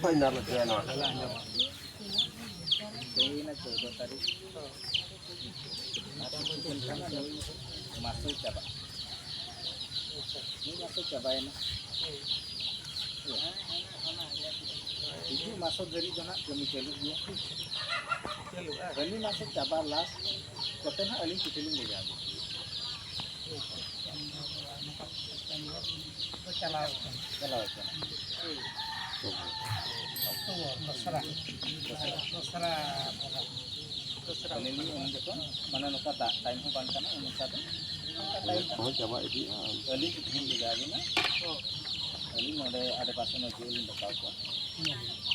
Final है ना Ini 14 tarik. Masuk coba. Ini masuk cobain. Itu masuk dari mana kami celu dia. Kami masuk coba last. Koten ha alin kitiling ले जाओ. चलाओ. Terserah ini untuk mana nuka tak time hu bang kana nuka tu. oh coba ini Ali kiting juga ada na. Ali node ada pasal nak jual untuk kau kan.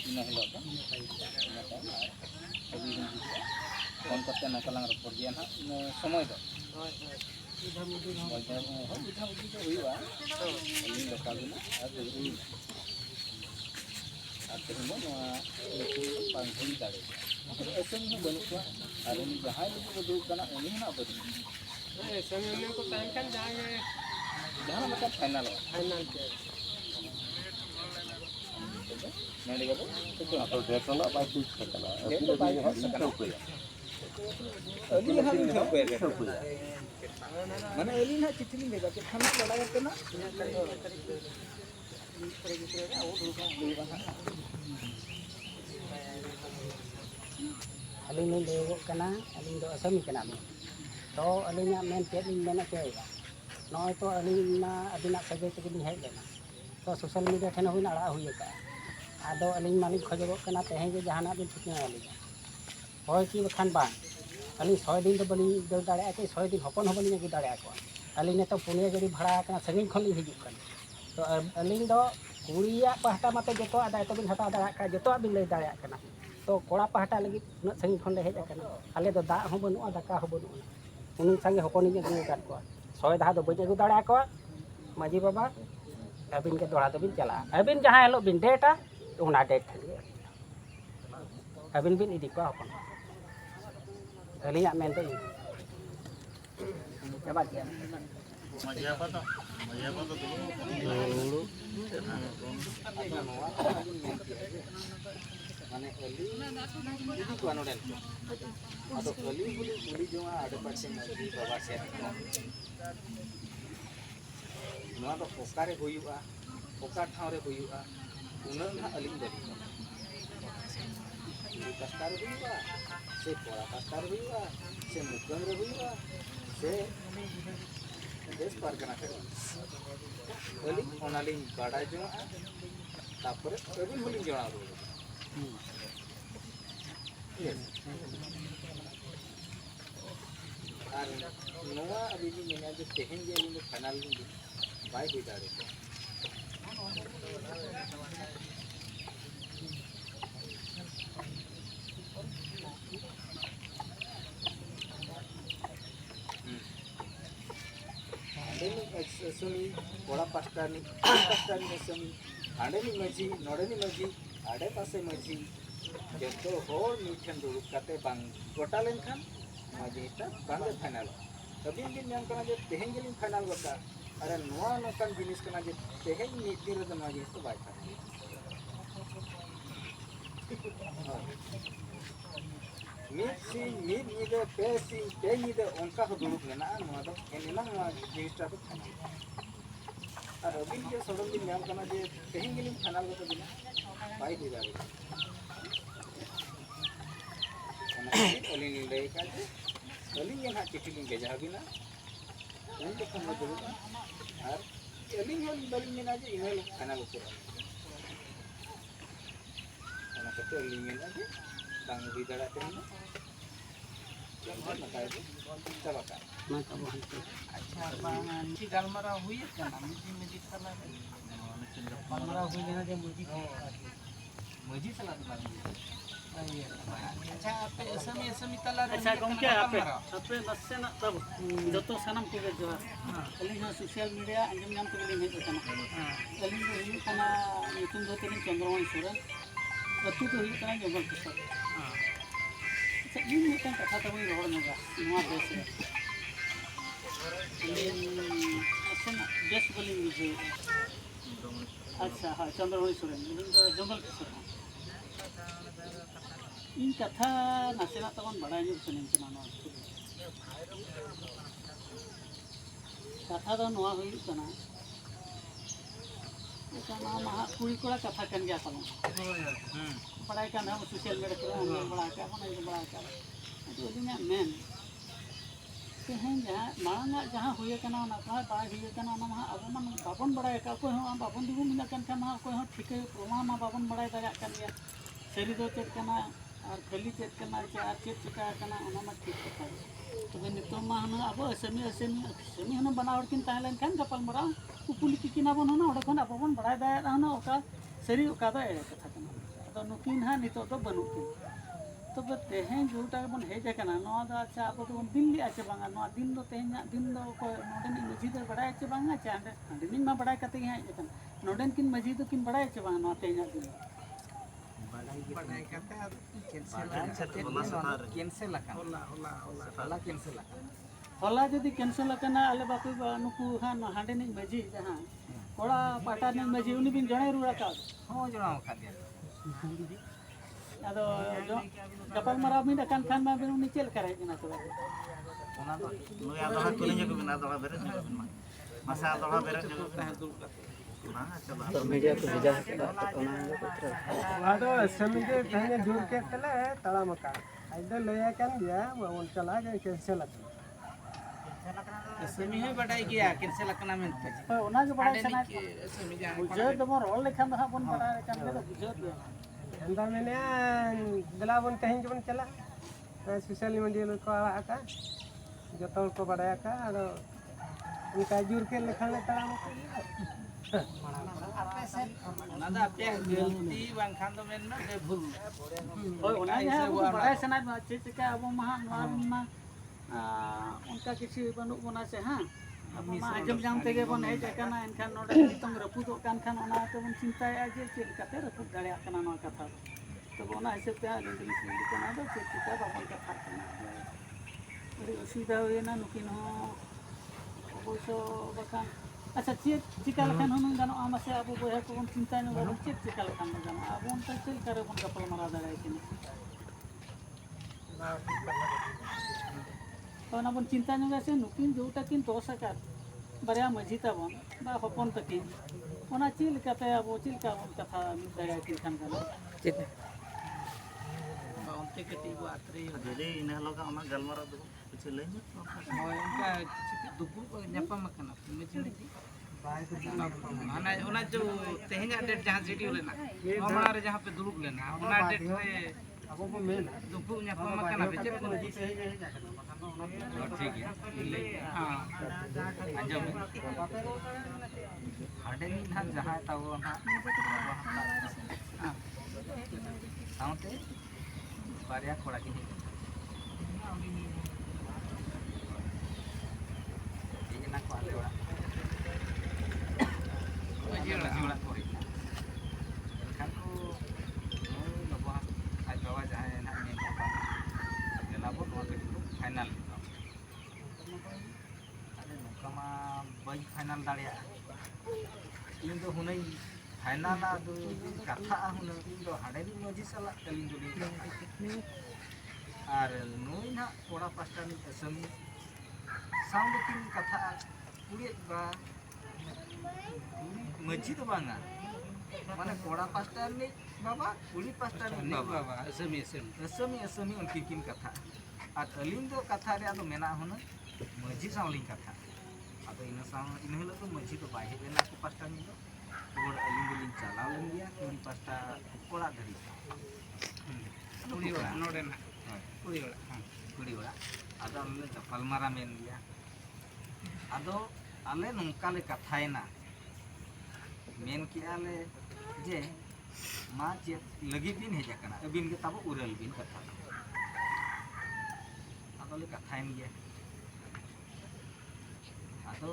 Ini helok kan. Ali ini juga. Kon kata nak kalang report dia na semua itu. Wajar kita juga huiwa. Ali lokal na ada ini. Ada semua itu panggung dari. ऐसे में बनो क्या अरे जहाँ भी वो करना उन्हीं ना बनो ऐसे में को टाइम kan जाएंगे जहाँ मतलब फाइनल के मैं देखा तो atau dia nak baik sekali dia तो बाइक है सकना अली हम नहीं पे मैंने अली ना चिट्ठी लेगा कि हम लड़ा करते ना अलिंग ने लेवो कना अलिंग दो असमी कना में तो अलिंग मेन चेक मेन चेगा नॉय तो अलिंग ना अदिना सगे तक हेज लेना तो सोशल मीडिया ठेन हुई अड़ा हुई का आदो अलिंग मालिक खोजो कना तेहे जे जहाना दिन ठिकना अलिंग होय की बखान बा अलिंग 6 दिन तो बली दो दाड़े के 6 दिन हपन हबन ने दाड़े को अलिंग ने तो पुनिया गड़ी भाड़ा कना संगिन खन हिजुक कन तो अलिंग दो कुड़िया पहटा मते जतो आदा तो बिन हता दाड़ा का जतो बिन ले दाड़े कना तो कोड़ा पहटा लगी उन संगी खंडे हेज आले दो दा हो बनुआ दाका हो बनुआ उन संगे हपनी के गुण काट को 100 दा दो बजे गु दाड़ा को माजी बाबा अबिन के दोड़ा तो बिन चला अबिन जहां हेलो बिन डेटा उना डेट अबिन बिन इदी को हपन अलिया मेन तो coba dia मजा apa तो dulu माने Ali ini tu anu dan atau Ali juga ada pasien lagi bawa set नवा तो ओकारे हुईवा ओकार ठाव रे हुईवा उनन ना अली दरी कस्तार हुईवा से पोड़ा कस्तार हुईवा से मुकम रे हुईवा से देश पार करना करे अली ओनालिंग बाडा जो तापर अबिन होलिंग जोड़ा रो আর নোয়া আবিনি মেনা যে তেহেন যে আবিনি ফাইনাল লিঙ্গ বাই হই দাঁড়ে सुनी बड़ा पास्टानी सुनी आड़े नी मजी नोड़े नी मजी आड़े पासे मजी जो होर मीठन दुरुप काते बांग गोटा लेनखान मजी ता बांग फाइनल अबिन दिन नाम कना जे तेहेन गेलिन फाइनल गोटा अरे नोआ नोकान जिनिस कना जे तेहेन नीति रे मजी तो बाय था मीसी मीर नीदे पेसी पे नीदे उनका हो दुरुप लेना नोआ तो एनेना नोआ जिनिसटा तो फाइनल और अबिन के सडन दिन नाम कना जे तेहेन गेलिन फाइनल गोटा दिन बाय हो जावे अलिंग ले का अलिंग ना चिट्ठी लिंग भेजा हबिना उन के फोन दे और अलिंग होल बलिंग ना जे ईमेल फाइनल कर ana kete अलिंग ना जे बांग हुई दाड़ा ते ना चला का ना का बहुत अच्छा बांग की गलमरा हुई है ना मुझी चला गलमरा हुई ना जे मुझी चला अच्छा आपे एसएमएस तला अच्छा गमके आपे नसे ना तब जतो सनम को जो अलिंग सोशल मीडिया अंजम नाम के लिए हेज कना अलिंग हुई कना ᱧᱩᱛᱩᱢ ᱫᱚ ᱛᱮᱞᱤᱧ ᱪᱚᱱᱫᱨᱚᱢᱚᱱ ᱥᱚᱨᱮᱱ अतु तो हुई कना जंगल प्रसाद अच्छा इन मिट्टन कथा तो रोड नोगा नवा देश रे असन देश बोली मुझे अच्छा हाँ चंद्रमणि सोरेन जंगल किशोर इन कथा नासेना तबन बड़ा ᱧᱚᱜ ᱥᱟᱱᱟᱧ ᱠᱟᱱᱟ ᱱᱚᱣᱟ कथा दो नवा हुई कना ᱠᱟᱱᱟ ᱢᱟ ᱠᱩᱲᱤ ᱠᱚᱲᱟ ᱠᱟᱛᱷᱟ ᱠᱟᱱ ᱜᱮᱭᱟ ᱛᱟᱵᱚᱱ ᱵᱟᱲᱟᱭ ᱠᱟᱱ ᱦᱟᱸᱜ ᱥᱳᱥᱟᱞ ᱢᱤᱰᱤᱭᱟ ᱠᱚᱨᱮ ᱧᱮᱞ ᱵᱟᱲᱟ ᱠᱟᱜ ᱵᱚᱱ ᱧᱮᱞ ᱵᱟᱲᱟ ᱠᱟᱜ ᱟᱫᱚ ᱟᱹᱞᱤᱧᱟᱜ ᱢᱮᱱ ᱛᱮᱦᱮᱧ ᱡᱟᱦᱟᱸ ᱢᱟᱲᱟᱝᱟᱜ ᱡᱟᱦᱟᱸ ᱦᱩᱭ ᱟᱠᱟᱱᱟ ᱚᱱᱟ ᱠᱚ ᱵᱟᱭ ᱦᱩᱭ ᱟᱠᱟᱱᱟ ᱚᱱᱟ ᱢᱟ ᱟᱵᱚ ᱢᱟ ᱵᱟᱵᱚᱱ ᱵᱟᱲᱟᱭ ᱟᱠᱟᱫ ᱚᱠᱚᱭ ᱦᱚᱸ ᱵᱟᱵᱚᱱ ᱫᱩᱜᱩ ᱢᱮᱱᱟᱜ ᱠᱟᱱ ᱠᱷᱟᱱ ᱚᱠᱚᱭ ᱦᱚᱸ ᱴᱷᱤᱠᱟᱹ ᱯᱨᱚᱢᱟᱱ ᱢᱟ ᱵᱟᱵᱚᱱ ᱵᱟᱲᱟᱭ ᱫᱟᱲᱮᱭᱟᱜ ᱠᱟᱱ ᱜᱮᱭᱟ ᱥᱟᱹᱨᱤ ᱫᱚ ᱪᱮᱫ ᱠᱟᱱᱟ ᱟᱨ ᱠᱷᱟᱹᱞᱤ ᱪᱮᱫ ᱠᱟᱱᱟ ᱪᱮ ᱟᱨ ᱪᱮᱫ ᱪᱤᱠᱟ ᱟᱠᱟᱱᱟ ᱚᱱᱟ ᱢᱟ ᱴᱷᱤᱠ ᱠᱟᱛᱷᱟ ᱜᱮ ᱛᱚᱵᱮ ᱱᱤᱛᱚᱜ ᱢᱟ ᱦᱩᱱᱟᱹᱝ ᱟᱵᱚ ᱟᱹᱥᱟᱹᱢᱤ ᱦᱩᱱᱟᱹᱝ ᱵᱟᱱᱟ ᱦᱚᱲ ᱠᱤᱱ ᱛᱟᱦᱮᱸ ᱞᱮᱱᱠᱷᱟᱱ ᱜᱟᱯᱟᱞᱢᱟᱨᱟᱣ ᱠᱩᱯᱩᱞᱤ ᱠᱤᱠᱤᱱ ᱟᱵᱚᱱ ᱦᱩᱱᱟᱹᱝ ᱚᱸᱰᱮ ᱠᱷᱚᱱ ᱟᱵᱚ ᱵᱚᱱ ᱵᱟᱲᱟᱭ ᱫᱟᱲᱮᱭᱟᱜᱼᱟ ᱦᱩᱱᱟᱹᱝ ᱚᱠᱟ ᱥᱟᱹᱨᱤ ᱚᱠᱟ ᱫᱚ ᱮᱲᱮ ᱠᱟᱛᱷᱟ ᱠᱟᱱᱟ ᱟᱫᱚ ᱱᱩᱠᱤᱱ ᱦᱟᱸᱜ ᱱᱤᱛᱚᱜ ᱫᱚ ᱵᱟᱹᱱᱩᱜ ᱠᱤᱱ ᱛᱚᱵᱮ ᱛᱮᱦᱮᱧ ᱡᱮᱴᱟ ᱵᱚᱱ ᱦᱮᱡ ᱟᱠᱟᱱᱟ ᱱᱚᱣᱟ ᱫᱚ ᱟᱪᱪᱷᱟ ᱟᱵᱚ ᱫᱚᱵᱚᱱ ᱫᱤᱱ ᱞᱮᱜᱼᱟ ᱪᱮ ᱵᱟᱝᱟ ᱱᱚᱣᱟ ᱫᱤᱱ ᱫᱚ ᱛᱮᱦᱮᱧᱟᱜ ᱫᱤᱱ ᱫᱚ ᱚᱠᱚᱭ ᱱᱚᱰᱮᱱᱤᱡ ᱢᱟᱺᱡᱷᱤ ᱫᱚᱭ ᱵᱟᱲᱟᱭᱟ ᱪᱮ ᱵᱟᱝᱟ ᱪᱮ ᱦᱟᱸᱰᱮᱱᱤᱡ ᱢᱟ ᱵᱟᱲᱟᱭ ᱠᱟᱛᱮ ᱜᱮ ᱦᱮᱡ ᱟᱠᱟᱱᱟ ᱱᱚᱰᱮᱱ ᱠᱤᱱ ᱢᱟᱺᱡᱷᱤ ᱫᱚᱠᱤᱱ ᱵᱟᱲᱟᱭᱟ ᱪᱮ ᱵᱟᱝᱟ ᱱᱚᱣᱟ ᱛᱮᱦᱮᱧᱟᱜ ᱫᱤᱱ ᱵᱟᱰᱟᱭ ᱠᱟᱛᱮ ᱟᱫᱚ ᱠᱮᱱᱥᱮᱞ ᱟᱠᱟᱱᱟ ᱦᱚᱞᱟ ᱠᱮᱱᱥᱮᱞ ᱟᱠᱟᱱᱟ ᱦᱚᱞᱟ ᱡᱩᱫᱤ ᱠᱮᱱᱥᱮᱞ ᱟᱠᱟᱱᱟ ᱟᱞᱮ ᱵᱟᱯᱮ ᱱᱩᱠᱩ ᱦᱟᱸᱜ ᱦᱟᱸᱰᱮᱱᱤᱡ ᱢᱟᱺᱡᱷᱤ ᱡᱟᱦᱟᱸ ᱠᱚᱲᱟ ᱯᱟᱦᱴᱟ ᱨᱤᱱᱤᱡ ᱢᱟᱺᱡᱷᱤ ᱩᱱᱤ ᱵᱤᱱ ᱡᱚᱬᱮ ᱨᱩᱣᱟᱹᱲ ᱟᱠᱟᱫ ᱦᱚᱸ ᱡᱚᱲᱟᱣ ᱟᱠᱟᱫᱮᱭᱟ ᱟᱫᱚ ᱜᱟᱯᱟᱞᱢᱟᱨᱟᱣ ᱢᱤᱫ ᱟᱠᱟᱱ ᱠᱷᱟᱱ ᱢᱟ ᱩᱱᱤ ᱪᱮᱫ ᱞᱮᱠᱟ ᱦᱮᱡ ᱮᱱᱟ ᱛᱚᱵᱮ ᱚᱱᱟ ᱫᱚ ᱱᱩᱭ ᱟᱫᱚ ᱠᱩᱞᱤᱧ ᱧᱚᱜ ᱵᱤᱱ ᱟᱫᱚ ᱵᱮᱨᱮᱫ ᱧᱚᱜ ᱵᱤᱱ ᱢᱟ ᱢᱟᱥᱟ ᱟᱫᱚ ᱵᱮᱨᱮᱫ ᱧᱚᱜ ᱵᱤᱱ तो मीडिया को भेजा वादो समिति तहने दूर के तले तड़ा मका आइदो लया कान गया उन चला के कैंसिल समी है बडाई गया कैंसिल आकना मेनते ᱦᱳᱭ ᱚᱱᱟᱜᱮ ᱵᱟᱲᱟᱭ ᱥᱟᱱᱟ समी जा ᱵᱩᱡᱷᱟᱹᱣ ᱫᱚᱵᱚᱱ ᱨᱚᱲ ᱞᱮᱠᱷᱟᱱ ᱫᱚ ᱦᱟᱸᱜ ᱵᱚᱱ ᱵᱟᱲᱟᱭ ᱠᱟᱱ ᱜᱮᱭᱟ ᱵᱩᱡᱷᱟᱹᱣ ᱜᱮ अंदा मैंने दला बन तहन जबन चला सोशल मीडिया को आड़ा का जतो को बड़ाया का और उनका जुर के लेखा ले तड़ा मका ᱚᱱᱟ ᱫᱚ ᱟᱯᱮᱭᱟᱜ ᱜᱟᱹᱞᱛᱤ ᱵᱟᱝᱠᱷᱟᱱ ᱫᱚ ᱢᱮᱱ ᱢᱮ ᱵᱷᱩᱞ ᱦᱳᱭ ᱚᱱᱟᱜᱮ ᱦᱟᱸᱜ ᱟᱵᱚ ᱵᱟᱲᱟᱭ ᱥᱟᱱᱟᱭᱮᱫ ᱵᱚᱱᱟ ᱪᱮᱫ ᱪᱤᱠᱟ ᱟᱵᱚ ᱢᱟ ᱦᱟᱸᱜ ᱱᱚᱣᱟ ᱢᱟ ᱚᱱᱠᱟ ᱠᱤᱪᱷᱩ ᱵᱟᱹᱱᱩᱜ ᱵᱚᱱᱟ ᱥᱮ ᱦᱟᱸᱜ ᱟᱵᱚ ᱢᱟ ᱟᱸᱡᱚᱢ ᱧᱟᱢ ᱛᱮᱜᱮ ᱵᱚᱱ ᱦᱮᱡ ᱟᱠᱟᱱᱟ ᱮᱱᱠᱷᱟन ᱱᱚᱰᱮ ᱱᱤᱛᱚᱝ ᱨᱟᱹᱯᱩᱫᱚᱜ ᱠᱟᱱ ᱠᱷᱟᱱ ᱚᱱᱟ ᱛᱮᱵᱚᱱ ᱪᱤᱱᱛᱟᱹᱭᱮᱫᱼᱟ ᱡᱮ ᱪᱮᱫ ᱞᱮᱠᱟᱛᱮ ᱨᱟᱹᱯᱩᱫ ᱫᱟᱲᱮᱭᱟᱜ ᱠᱟᱱᱟ ᱱᱚᱣᱟ ᱠᱟᱛᱷᱟ ᱫᱚ ᱛᱚᱵᱮ ᱚᱱᱟ ᱦᱤᱥᱟᱹᱵ ᱛᱮ ᱟᱹᱞᱤᱧ ᱫᱚᱞᱤᱧ ᱠᱩᱞᱤ ᱠᱟᱱᱟ ᱫᱚ ᱪᱮᱫ ᱪᱤᱠᱟ ᱵᱟᱵᱚᱱ ᱠᱟᱛᱷᱟᱜ ᱠᱟᱱᱟ ᱟᱹᱰᱤ ᱚᱥᱩᱵᱤᱫᱷᱟ ᱦᱩᱭᱮᱱᱟ ᱱᱩᱠᱤᱱ ᱦᱚᱸ ᱚᱵᱚᱥᱥᱚ ᱵᱟᱠᱷᱟᱱ ᱟᱪᱪᱷᱟ ᱪᱮᱫ ᱪᱤᱠᱟ ᱞᱮᱠᱷᱟᱱ ᱦᱩᱱᱟᱹᱝ ᱜᱟᱱᱚᱜᱼᱟ ᱢᱟᱥᱮ ᱟᱵᱚ ᱵᱚᱭᱦᱟ ᱠᱚᱵᱚᱱ ᱪᱤᱱᱛᱟᱹ ᱧᱚᱜᱟ ᱪᱮᱫ ᱪᱤᱠᱟ ᱞᱮᱠᱷᱟᱱ ᱫᱚ ᱜᱟᱱᱚᱜᱼᱟ ᱟᱵᱚ ᱚᱱᱛᱮ ᱪᱮᱫ ᱞᱮᱠᱟ ᱨᱮᱵᱚᱱ ᱜᱟᱯᱟᱞᱢᱟᱨᱟᱣ ᱫᱟᱲᱮᱭᱟᱠᱤᱱᱟ ᱚᱱᱟ ᱵᱚᱱ ᱪᱤᱱᱛᱟᱹ ᱧᱚᱜᱟ ᱥᱮ ᱱᱩᱠᱤᱱ ᱡᱮᱴᱟ ᱠᱤᱱ ᱫᱚᱥ ᱟᱠᱟᱫ ᱵᱟᱨᱭᱟ ᱢᱟᱺᱡᱷᱤ ᱛᱟᱵᱚᱱ ᱵᱟ ᱦᱚᱯᱚᱱ ᱛᱟᱹᱠᱤᱱ ᱚᱱᱟ ᱪᱮᱫ ᱞᱮᱠᱟᱛᱮ ᱟᱵᱚ ᱪᱮᱫ ᱞᱮᱠᱟ ᱵᱚᱱ ᱠᱟᱛᱷᱟ ᱢᱤᱫ ᱫᱟᱲᱮᱭᱟᱠᱤᱱ ᱠᱷᱟᱱ ᱜᱟᱱᱚᱜᱼᱟ ᱚᱱᱛᱮ ᱠᱟᱹᱴᱤᱡ ᱵᱚ ᱟᱛᱨᱮ ᱡᱩᱫᱤ ᱤᱱᱟᱹ ᱦᱤᱞᱳᱜ ᱚᱱᱟ ᱜᱟᱞᱢᱟᱨᱟᱣ ᱫᱚ ᱠᱤᱪᱷᱩ ᱞᱟᱹᱭ ᱧᱚᱜ ᱦᱳᱭ ᱚᱱᱠᱟ ᱫᱩᱯᱩᱲ ᱧᱟᱯᱟᱢ ᱟᱠᱟᱱᱟ ᱢᱟᱺᱡᱷᱤ ᱚᱱᱟ जो तेहेᱧᱟᱜ ᱰᱮᱴ ᱡᱟᱦᱟᱸ ᱥᱤᱰᱤᱭᱩᱞ ᱞᱮᱱᱟ ᱱᱚᱣᱟ ᱢᱟᱲᱟᱝ ᱨᱮ ᱡᱟᱦᱟᱸ ᱯᱮ ᱫᱩᱲᱩᱵ ᱞᱮᱱᱟ ᱚᱱᱟ ᱰᱮᱴ ᱨᱮ अब वो मेन ᱫᱩᱯᱩᱲ ᱧᱟᱯᱟᱢ ᱟᱠᱟᱱᱟ ᱯᱮ ᱪᱮᱫ ᱠᱚ ᱴᱷᱤक ᱜᱮᱭᱟ ᱦᱮᱸ ᱟᱸᱡᱚᱢ ᱦᱟᱸᱰᱮ ᱱᱤᱛ ᱡᱟᱦᱟᱸᱭ ᱛᱟᱵᱚ ᱱᱟᱦᱟᱜ ᱥᱟᱶᱛᱮ ᱵᱟᱨᱭᱟ ᱠᱚᱲᱟ ᱠᱤᱱ ᱦᱮᱡ ᱮᱱᱟ ᱠᱚ ᱟᱞᱮ ᱚᱲᱟᱜ ᱢᱟᱺᱡᱷᱤ ᱚᱲᱟᱜ ᱠᱚ ᱦᱮᱡ ᱮᱱᱟ ᱮᱱᱠᱷᱟᱱ ᱠᱚ ᱱᱩᱭ ᱵᱟᱵᱟ ᱟᱡ ᱵᱟᱵᱟ ᱡᱟᱦᱟᱸᱭ ᱱᱟᱦᱟᱜ ᱢᱮᱱ ᱧᱟᱯᱟᱢ ᱫᱮᱞᱟ ᱵᱚ ᱱᱚᱣᱟ ᱠᱟᱹᱴᱤᱡ ᱵᱚ ᱯᱷᱟᱭᱱᱟᱞ ᱟᱞᱮ ᱱᱚᱝᱠᱟ ᱢᱟ ᱵᱟᱹᱧ ᱯᱷᱟᱭᱱᱟᱞ ᱫᱟᱲᱮᱭᱟᱜᱼᱟ ᱤᱧ ᱫᱚ ᱦᱩᱱᱟᱹᱝ फाइनला दो कथा हुन इन दो हाडेनी मजी साला कलिंग दो और नोई ना कोड़ा पास्टा नि असमी साउंड किन कथा कुड़ी बा मजी तो बांगा माने कोड़ा पास्टा नि बाबा कुड़ी पास्टा नि बाबा असमी असमी असमी असमी उनकी किन कथा और अलिंग दो कथा रे आदो मेना हुन मजी साउलिंग कथा आदो इन साउंड इन हिलो तो मजी तो बाहे बेना को पास्टा नि दो और अलिंग दिलिंग चलाव लेन गया कुड़ी पास्टा कोड़ा धरी कुड़ी ओड़ा नोडे ना कुड़ी ओड़ा हां कुड़ी ओड़ा आदो अल्ले गपालमारा मेन गया आदो आले नोंका ले कथायना मेन कि आले जे मा जे लगी बिन हेजा कना अबिन के ताबो उरल बिन कथा आदो ले कथायन गया आदो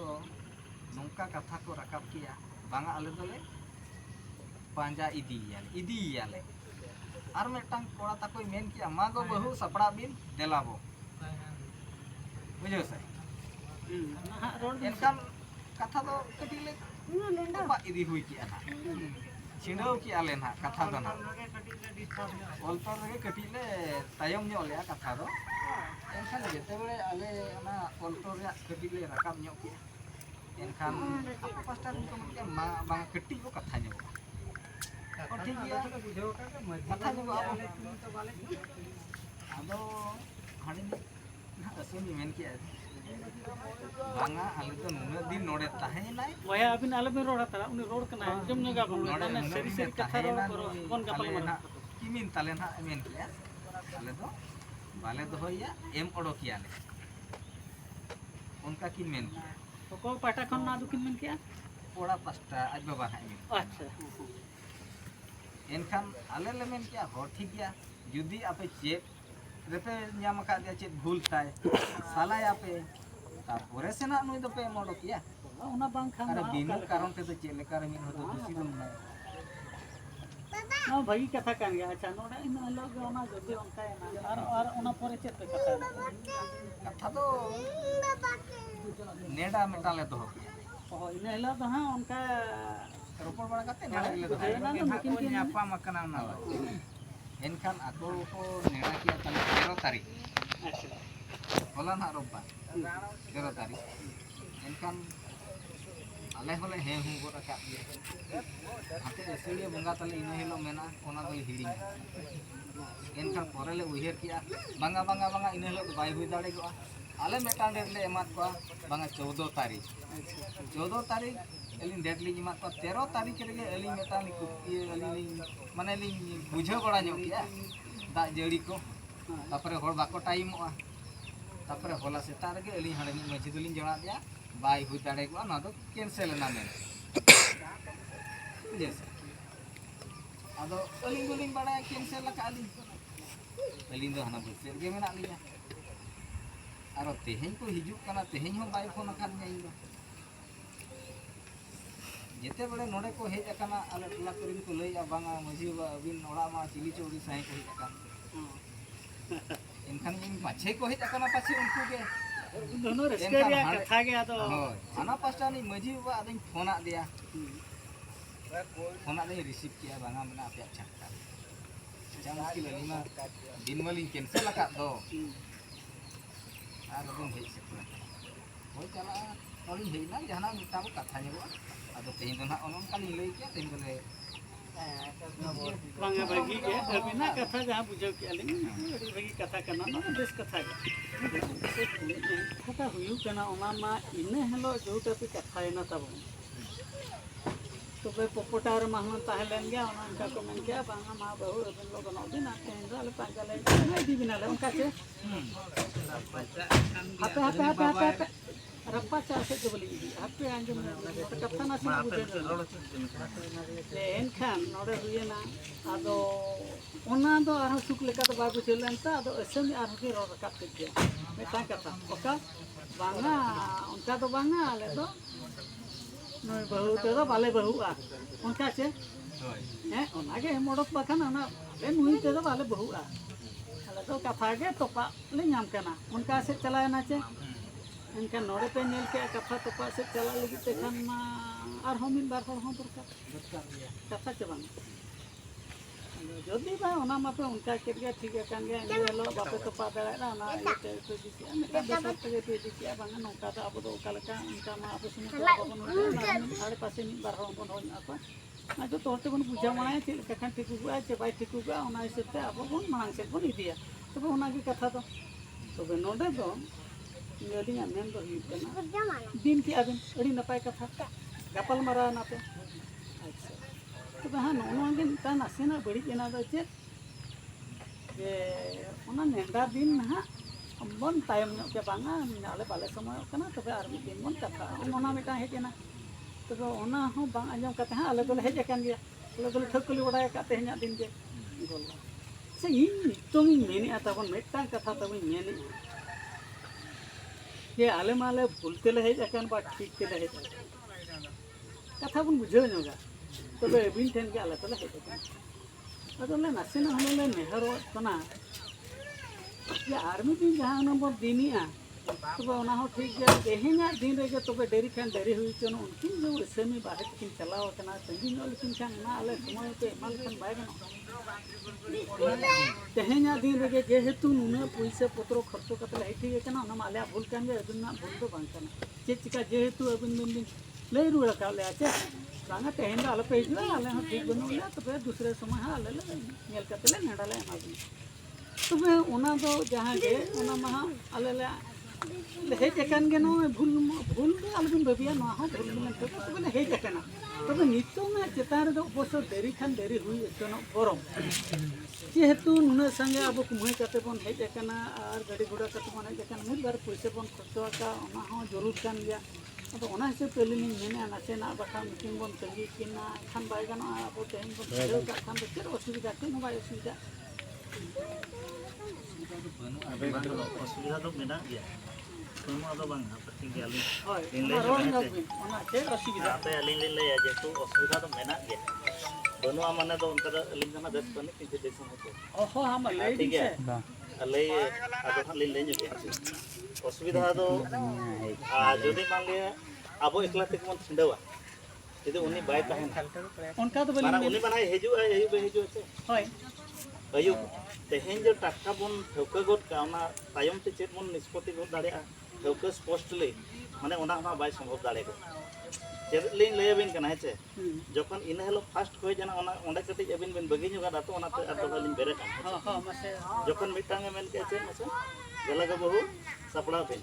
नोंका कथा को रकाब किया बांगा आले दोले पांजा इदी याले आर मिटटांग कोड़ा ताकोय मेन किया मा गो बहु सपड़ा बिन देलाबो बुझो से ᱱᱟᱦᱟᱜ ᱨᱚᱲ ᱵᱤᱱ एनखान कथा दो कटिले बा इदी हुई किया ना छिंडो किया ले ना कथा दो ना ऑल्टर रे कटिले तायम ᱧᱚᱜ लेया कथा दो एनखान जेते बेले आले ना ऑल्टर रे कटिले राकाब ᱧᱚᱜ किया एनखान apa पास्टर को मतलब मा बांग कटी को कथा ᱧᱚᱜ ठीक गया कथा ᱧᱚᱜ आदो हाडी ना असमी मेन किया बांगा आले तो नुना दिन नोडे ताहे नाय ᱵᱚᱭᱦᱟ ᱟᱹᱵᱤᱱ ᱟᱞᱚᱵᱤᱱ ᱨᱚᱲ ᱦᱟᱛᱟᱲᱟ ᱩᱱᱤ ᱨᱚᱲ ᱠᱟᱱᱟᱭ ᱟᱸᱡᱚᱢ ᱧᱚᱜᱟ ᱵᱚᱱ नोडे ᱢᱟᱱᱮ ᱥᱟᱹᱨᱤ ᱥᱟᱹᱨᱤ ᱠᱟᱛᱷᱟ ᱨᱚᱲ ᱵᱚᱱ ᱜᱟᱯᱟᱞ ᱢᱟᱨᱟᱣᱟ किमिन ताले ना मेन किया आले तो बाले दो होया एम ओडोकिया ले उनका की मेन किया ᱚᱠᱚᱭ ᱯᱟᱦᱴᱟ ᱠᱷᱚᱱ ᱱᱚᱣᱟ ᱫᱚᱠᱤᱱ ᱢᱮᱱ ᱠᱮᱜᱼᱟ कोड़ा पास्टा आज बाबा है ᱟᱪᱪᱷᱟ एनखान आले ले मेन किया हो ठीक गया जुदी आपे चेक रेपे ᱧᱟᱢ ᱟᱠᱟᱫ ᱫᱮᱭᱟ ᱪᱮᱫ ᱵᱷᱩᱞ ᱛᱟᱭ ᱥᱟᱞᱟᱭ ᱟᱯᱮ ᱛᱟᱨᱯᱚᱨᱮ ᱥᱮᱱᱟᱜ ᱱᱩᱭ ᱫᱚᱯᱮ ᱢᱚᱰᱚᱠᱤᱭᱟ ᱚᱱᱟ ᱵᱟᱝᱠᱷᱟᱱ ᱟᱨ ᱵᱤᱱᱟᱹ ᱠᱟᱨᱚᱱ ᱛᱮᱫᱚ ᱪᱮᱫ ᱞᱮᱠᱟ ᱨᱮ ᱢᱤᱫ ᱦᱚᱲ ᱫᱚ ᱫᱩᱥᱤ ᱫᱚ ᱢᱮᱱᱟᱭᱟ ᱱᱚᱣᱟ ᱵᱷᱟᱹᱜᱤ ᱠᱟᱛᱷᱟ ᱠᱟᱱ ᱜᱮᱭᱟ ᱟᱪᱪᱷᱟ ᱱᱚᱰᱮ ᱤᱱᱟᱹ ᱦᱤᱞᱳᱜ ᱜᱮ ᱚᱱᱟ ᱡᱩᱫᱤ ᱚᱱᱠᱟᱭᱮᱱᱟ ᱟᱨ ᱚᱱᱟ ᱯᱚᱨᱮ ᱪᱮᱫ ᱯᱮ ᱠᱟᱛᱷᱟᱭᱮᱱᱟ ᱠᱟᱛᱷᱟ ᱫᱚ ᱱᱮᱰᱟ ᱢᱮᱴᱟᱞᱮ ᱫᱚᱦᱚ ᱠᱮᱭᱟ ᱦᱳᱭ ᱤᱱᱟᱹ ᱦᱤᱞᱳᱜ ᱫᱚ ᱦᱟᱸᱜ ᱚᱱᱠᱟ ᱨᱚᱯᱚᱲ ᱵᱟᱲᱟ ᱠᱟᱛᱮ ᱱᱮᱰᱟ ᱜᱮᱞᱮ ᱫᱚᱦᱚ ᱵᱩᱡᱷᱟᱹᱣᱮᱱᱟ ᱫᱚ ᱱᱩᱠᱤᱱ ᱠᱤᱱ ᱧᱟᱯᱟᱢ ᱟᱠᱟᱱᱟ ᱚᱱᱟ ᱫᱚ ᱮᱱᱠᱷᱟᱱ ᱟᱠᱚ ᱠᱚ ᱱᱮᱰᱟ ᱠᱮᱭᱟ ᱛᱟᱦᱞᱮ 13 ᱛᱟᱹᱨᱤᱠᱷ ᱟᱪᱪᱷᱟ ᱦᱚᱞᱟ ᱱᱟᱜ ᱨᱳᱵᱵᱟᱨ 13 ᱛᱟᱹᱨᱤᱠᱷ ᱮᱱᱠᱷᱟᱱ ᱟᱞᱮ ᱦᱚᱸᱞᱮ ᱦᱮᱸ ᱦᱩᱸ ᱜᱚᱫ ᱟᱠᱟᱫ ᱜᱮᱭᱟ ᱦᱟᱛᱮ ᱮᱥᱲᱤᱭᱟᱹ ᱵᱚᱸᱜᱟ ᱛᱟᱞᱮ ᱤᱱᱟᱹ ᱦᱤᱞᱳᱜ ᱢᱮᱱᱟ ᱚᱱᱟ ᱫᱚᱞᱮ ᱦᱤᱲᱤᱧᱟ एनखान परेले उयहर किया बांगा बांगा बांगा इन हिलो बाय हुई दाड़ेगोआ आले मेटान डेट ले एमात को बांगा 14 तारीख 14 तारीख एलिन डेट ली एमात को 13 तारीख रे एलिन मेटान कुपी एलिन माने लिन बुझे बड़ा ᱧᱚᱜ किया दा जड़ी को तापरे होड़ बाको टाइमोआ तापरे होला सेता रे एलिन हाडे मझी दुलिन जणा दिया बाय हुई दाड़ेगोआ ना दो कैंसिल ना मेन जैसे आदो एलिन दुलिन बड़ा कैंसिल लका आलिन एलिन दो हना बसेर गे मेना लिया आरो तेहें को हिजुक कना तेहें हो बाय फोन अकान इन दो जेते बड़े नोडे को हेज अकाना आले टला करिन को लई बांगा मझी बा अबिन ओड़ा मा चिली चोरी साई को हेज अकान इनखान इन माछे को हेज अकाना पाछे उनको के दोनों रस्के रिया कथा गे आदो होय आना पास्टा नि मझी बा आदिन फोन आ दिया फोन आ दे रिसीव किया बांगा मना पे अच्छा जा मुश्किल अलीमा दिन वाली कैंसिल लका दो आर दिन हेज सकना होय चला ओली हेना जहाना मिटा को कथा ᱧᱚᱜ आदो तेहिं दो ना ओनन काली लई के तेहिं बोले बांगा भागी के अबिना कथा जहां बुझो के अलिन अड़ी भागी कथा कना ना बेस कथा गे कथा हुयु कना ओना मा इने हेलो जोटा पे कथायना तब तबे पोपोटार महन ताहलेन गया ओना उनका को मन गया बांगा मा बहु अबिन लोग न दिन आते हैं जाले पांचा ले नहीं दी बिना ले उनका से हाथे हाथे हाथे हाथे रप्पा चार से बोली हाथे अंजम कथा ना से बुझे एनखान नोडे हुयना आदो ओना दो आरो सुक लेका तो बाबू चलेन ता आदो असम आरो के रोड रकाब के दिया मेटा कथा ओका बांगा उनका तो बांगा आले तो नय बहु ते तो बाले बहुआ उनका से हैं ओना के मोडक बाखान ना बे नुई ते तो बाले बहुआ आले तो कथा के तोपा ले नाम कना उनका से चलाए ना चे इनका नोड़े पे नेल के कथा तोपा से चला लगी ते खान मा आर हम इन बार हम दरकार कथा चे बांग जदी बा ओना मापे उनका के गया ठीक है कान गया हेलो बापे तोपा दाड़ा ना ना ये ते तो दिसिया मेटा बेसात ते पे दिसिया बांगा नोका दा अब दो कालका उनका मा आपे सुन को बन आड़े पासे नी बार हम बन होई आपा ना तो तोते बन बुझा माने चे कखन ठीक हुआ चे बाई ठीक हुआ ओना से ते अब बन मांग से बन दिया तो ओना की कथा तो तबे नोडे दो यदि मेन दो हुई दिन की अबिन अड़ी नपाय कथा गपल मारा नाते अच्छा तो हाँ नोगे ता नासेना बड़ी एना दो चे जे ओना नेंदा दिन ना बन टाइम के बांगा नाले बाले समय कना तबे आर मी दिन बन कथा ओना मेटा हेजना तबे ओना हो बांग आजम कते हां अलग अलग हेज अकन गया अलग अलग ठकुली उड़ाय काते हेना दिन के बोला से इन नितों मेने आताबन मेटा कथा तबे मेने ये आले माले भूलते ले हेज अकन बा ठीक ते ले हेज कथा बन बुझो नोगा तबे बिन ठेन के आले तले हेज अकन अदो ले नासेना हमें ले नेहरो कना ये आर्मी दिन जहाँ नंबर दिनिया तब ओना हो ठीक गया तेहेना दिन रे तब डेरी खान डेरी हुई चनो उनकिन जो सेमी बाहर किन चलाव कना संगी नल किन खान ना आले समय पे मान खान बाय गनो तेहेना दिन रे जेहेतु नुना पैसा पत्रो खर्चो कतले हे ठीक कना ना माले भूल कान गे अदुना भूल तो बांग कना चे चिका जेहेतु अबिन बिन ले रुड़ा का ले आचे बांगा तेहेना आले पे हिजुआ आले हो ठीक बनो ले तब दूसरे समय हा आले ले नेल कतले नेडा ले एमा तब ओना दो जहाँ गे ओना महा आले ले हेज अकान गे नो भूल भूल आलबिन भाबिया नो हो भूल मन तब ले हेज अकाना तब नितो में चेतान रे अवश्य देरी खान देरी हुई चनो गरम जेहेतु नुना संगे अब कुमाई कते बन हेज अकाना और गाड़ी घोड़ा कते बन हेज अकाना मिद बार पैसे बन खर्चो का ओना हो जरूर कान गया अब ओना हिसाब पे लिनी मेने नासे ना बाका मीटिंग बन संगी किना खान बाय गाना अब तेन बन खेल का खान तो चेर असुविधा के नो बाय असुविधा असुविधा तो मेना गया semua ada bang apa tinggal होय इन ले ओना चेर असुविधा apa alin lin le aja tu असुविधा तो मेना गया बनवा माने तो उनका alin kana des pani pinche desam hoto ओहो हम ले दी से alai ado alin le nyoge असुविधा तो যদি मान लिया abo ekla tek mon thindawa jadi uni bay tahen उनका तो mana बोली uni mana heju heju ase होय ayub tehen jo taka bon thauka got ka ona tayom te chet mon nispoti got daria thauka spostly mane ona ma bay সম্ভব দাঁড়ে গো ᱪᱮᱫ ᱞᱤᱧ ᱞᱟᱹᱭ ᱟᱵᱤᱱ ᱠᱟᱱᱟ ᱦᱮᱸᱪᱮ ᱡᱚᱠᱷᱚᱱ ᱤᱱᱟᱹ ᱦᱤᱞᱳᱜ ᱯᱷᱟᱥᱴ ᱦᱩᱭ ᱡᱟᱱᱟ ᱚᱱᱟ ᱚᱸᱰᱮ ᱠᱟᱹᱴᱤᱡ ᱟᱵᱤᱱ ᱵᱤᱱ ᱵᱟᱹᱜᱤ ᱧᱚᱜᱟ ᱫᱟᱛᱚ ᱚᱱᱟᱛᱮ ᱟᱨ ᱫᱚᱦᱲᱟ ᱞᱤᱧ ᱵᱮᱨᱮᱫ ᱟᱢ हां हां मसे ᱡᱚᱠᱷᱚᱱ ᱢᱤᱫᱴᱟᱝ ᱮ ᱢᱮᱱ ᱠᱮᱜ ᱪᱮᱫ ᱢᱟᱥᱮ ᱡᱟᱞᱟᱜᱟ ᱵᱟᱹᱦᱩ ᱥᱟᱯᱲᱟᱣ ᱵᱤᱱ